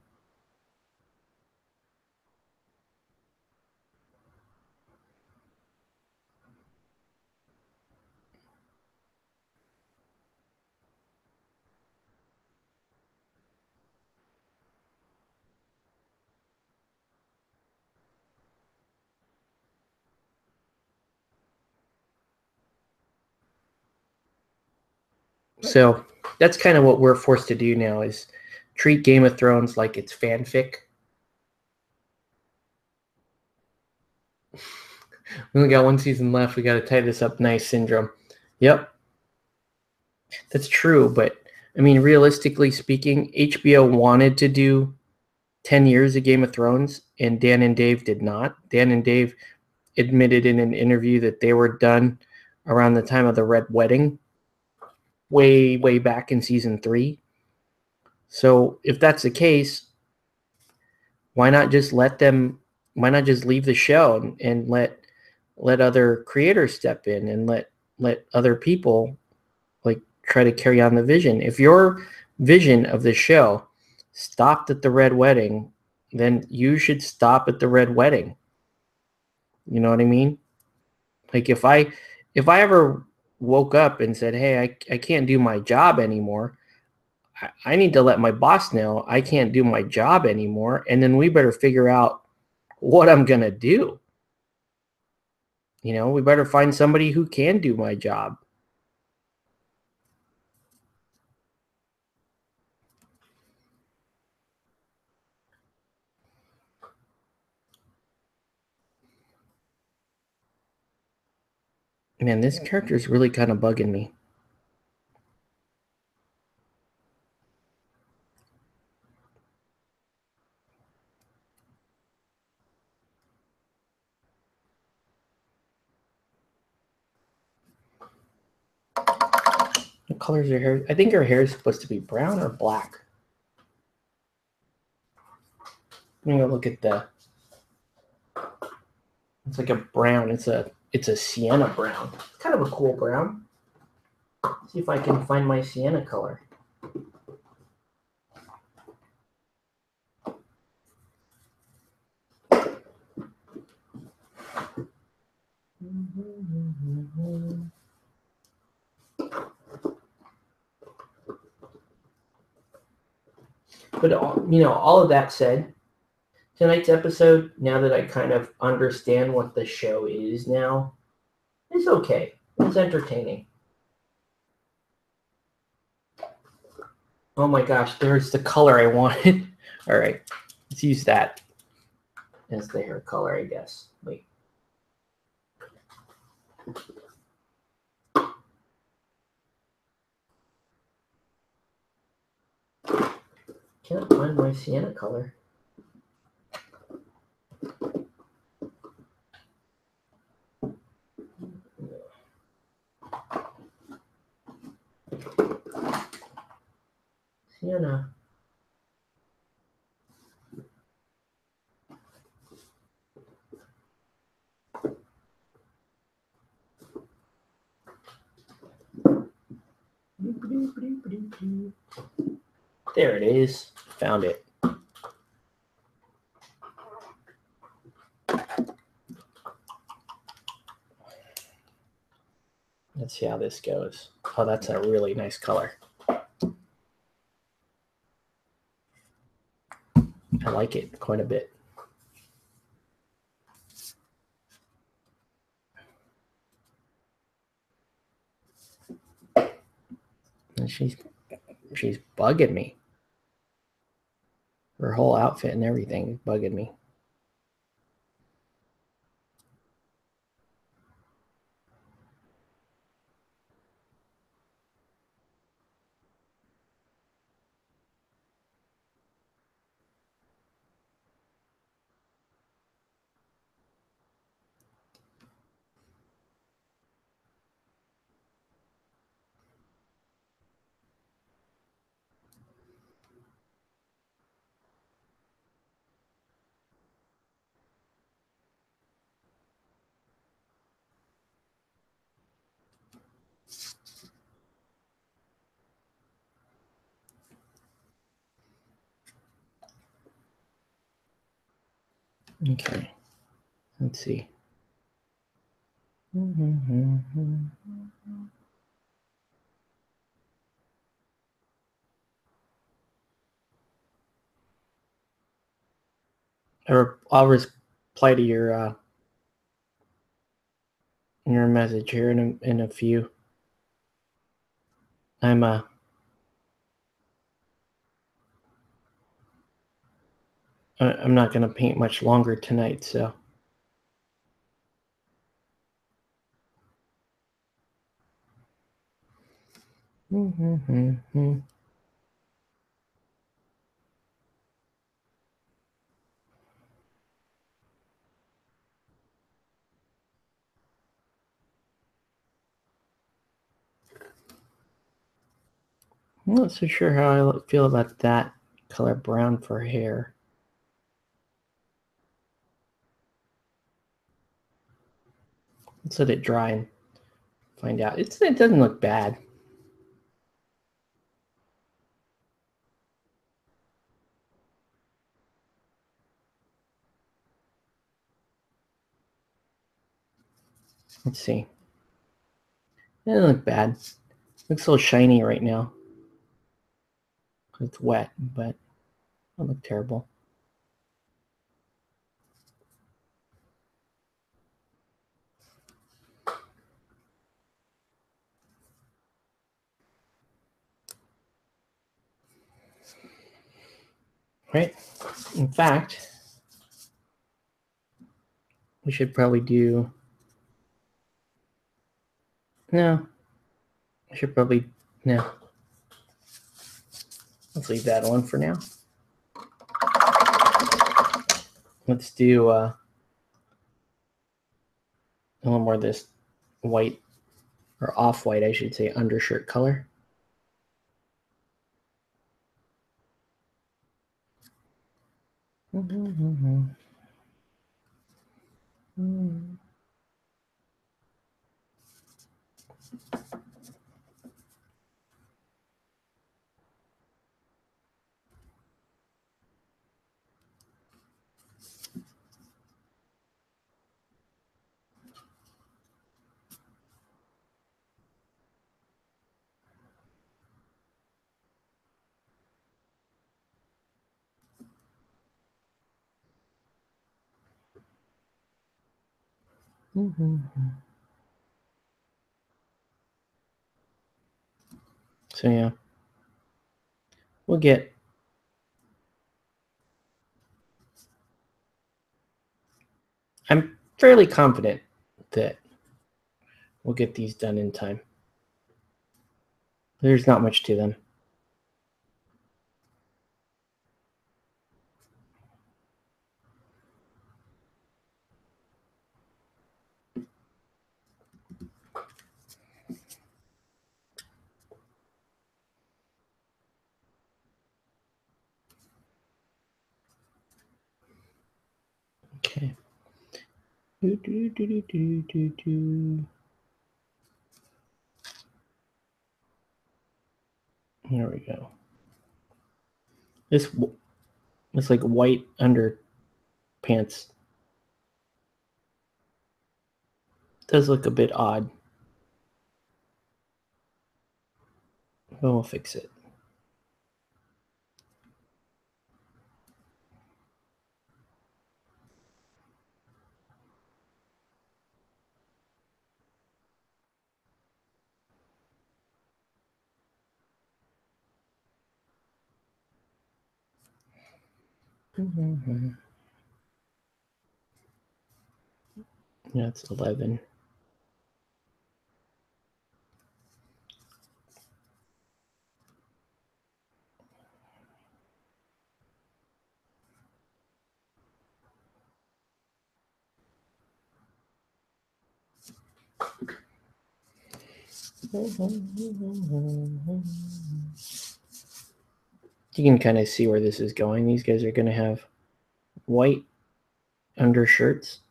So that's kind of what we're forced to do now is treat Game of Thrones like it's fanfic. We only got one season left. We got to tie this up nice, Syndrome. Yep, that's true. But I mean, realistically speaking, HBO wanted to do 10 years of Game of Thrones, and Dan and Dave did not. Dan and Dave admitted in an interview that they were done around the time of the Red Wedding, way, way back in season 3. So if that's the case, why not just let them? Why not just leave the show and let other creators step in and let other people like try to carry on the vision? If your vision of the show stopped at the Red Wedding, then you should stop at the Red Wedding. You know what I mean? Like if I ever woke up and said, "Hey, I can't do my job anymore," I need to let my boss know I can't do my job anymore, and then we better figure out what I'm gonna do. You know, we better find somebody who can do my job. Man, this character is really kind of bugging me. What color is your hair? I think her hair is supposed to be brown or black. Let me go look at the. It's like a brown. It's a sienna brown. It's kind of a cool brown. Let's see if I can find my sienna color. But all of that said, tonight's episode, now that I kind of understand what the show is now, is okay. It's entertaining. Oh my gosh, there's the color I wanted. All right, let's use that as the hair color, I guess. Wait. Can't find my sienna color. Sienna. There it is. Found it. Let's see how this goes. Oh, that's a really nice color. I like it quite a bit. And she's bugging me. Her whole outfit and everything is bugging me. Okay, let's see. I'll reply to your message here in a few. I'm not going to paint much longer tonight, so. I'm not so sure how I feel about that color brown for hair. Let's let it dry and find out. It doesn't look bad. Let's see. It doesn't look bad. It looks a little shiny right now. It's wet, but it doesn't look terrible. Right? In fact, we should probably do. No. I should probably. No. Let's leave that alone for now. Let's do a little more of this white, or off-white, I should say, undershirt color. So yeah, we'll get. I'm fairly confident that we'll get these done in time. There's not much to them. Okay. Here we go. This like white underpants does look a bit odd, but we'll fix it. Yeah, it's 11. You can kind of see where this is going. These guys are going to have white undershirts,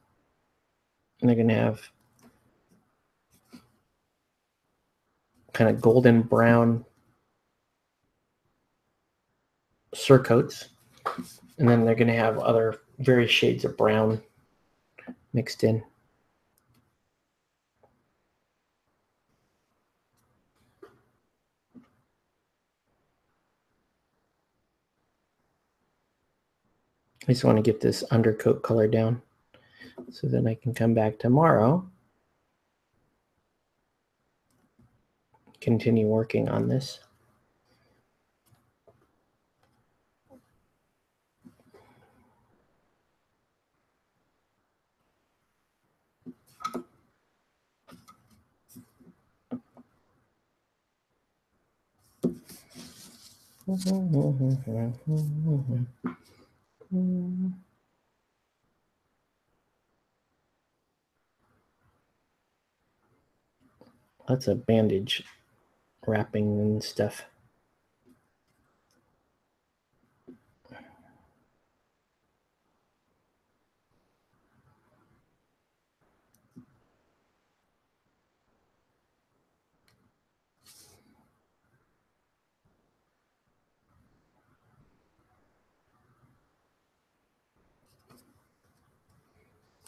and they're going to have kind of golden brown surcoats, and then they're going to have other various shades of brown mixed in. I just want to get this undercoat color down so then I can come back tomorrow, continue working on this. Lots of bandage wrapping and stuff.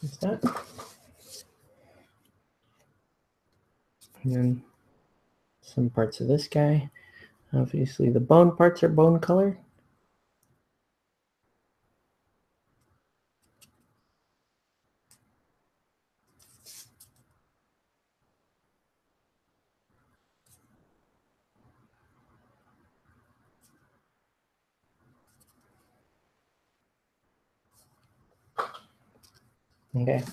Is that? And then some parts of this guy. Obviously the bone parts are bone color. Okay.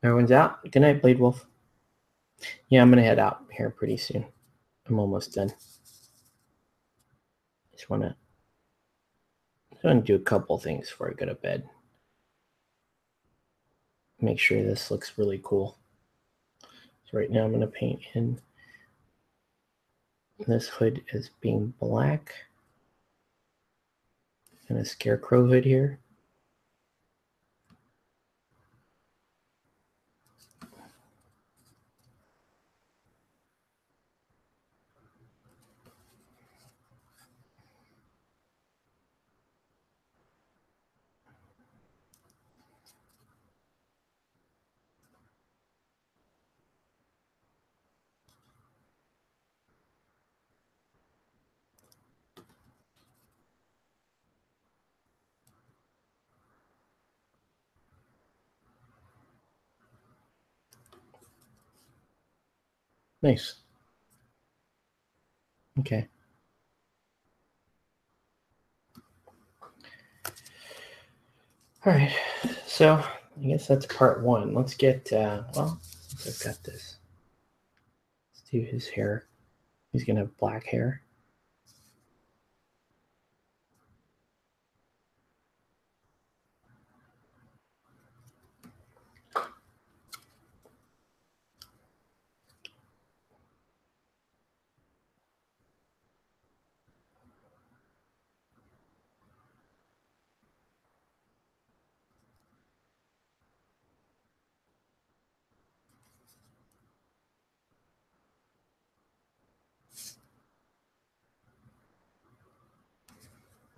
Everyone's out. Good night, Blade Wolf. Yeah, I'm going to head out here pretty soon. I'm almost done. Just want to do a couple things before I go to bed. Make sure this looks really cool. So right now I'm going to paint in this hood as being black. And a scarecrow hood here. Nice. Okay. All right. So I guess that's part one. Let's get, well, since I've got this, let's do his hair. He's going to have black hair.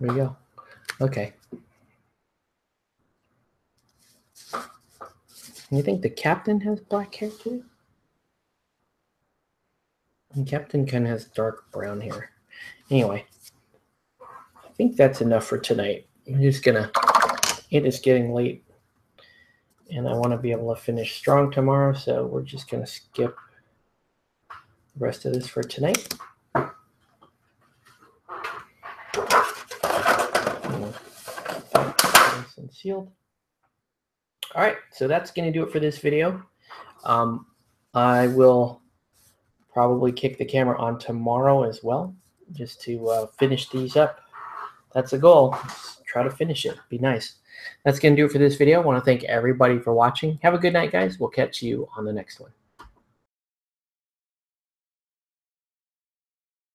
There we go. Okay. You think the captain has black hair too? And Captain kind of has dark brown hair. Anyway, I think that's enough for tonight. I'm just gonna, it is getting late and I want to be able to finish strong tomorrow, so we're just gonna skip the rest of this for tonight. Nice and sealed. All right, so that's going to do it for this video. I will probably kick the camera on tomorrow as well, just to finish these up. That's the goal. Just try to finish it. Be nice. That's going to do it for this video. I want to thank everybody for watching. Have a good night, guys. We'll catch you on the next one.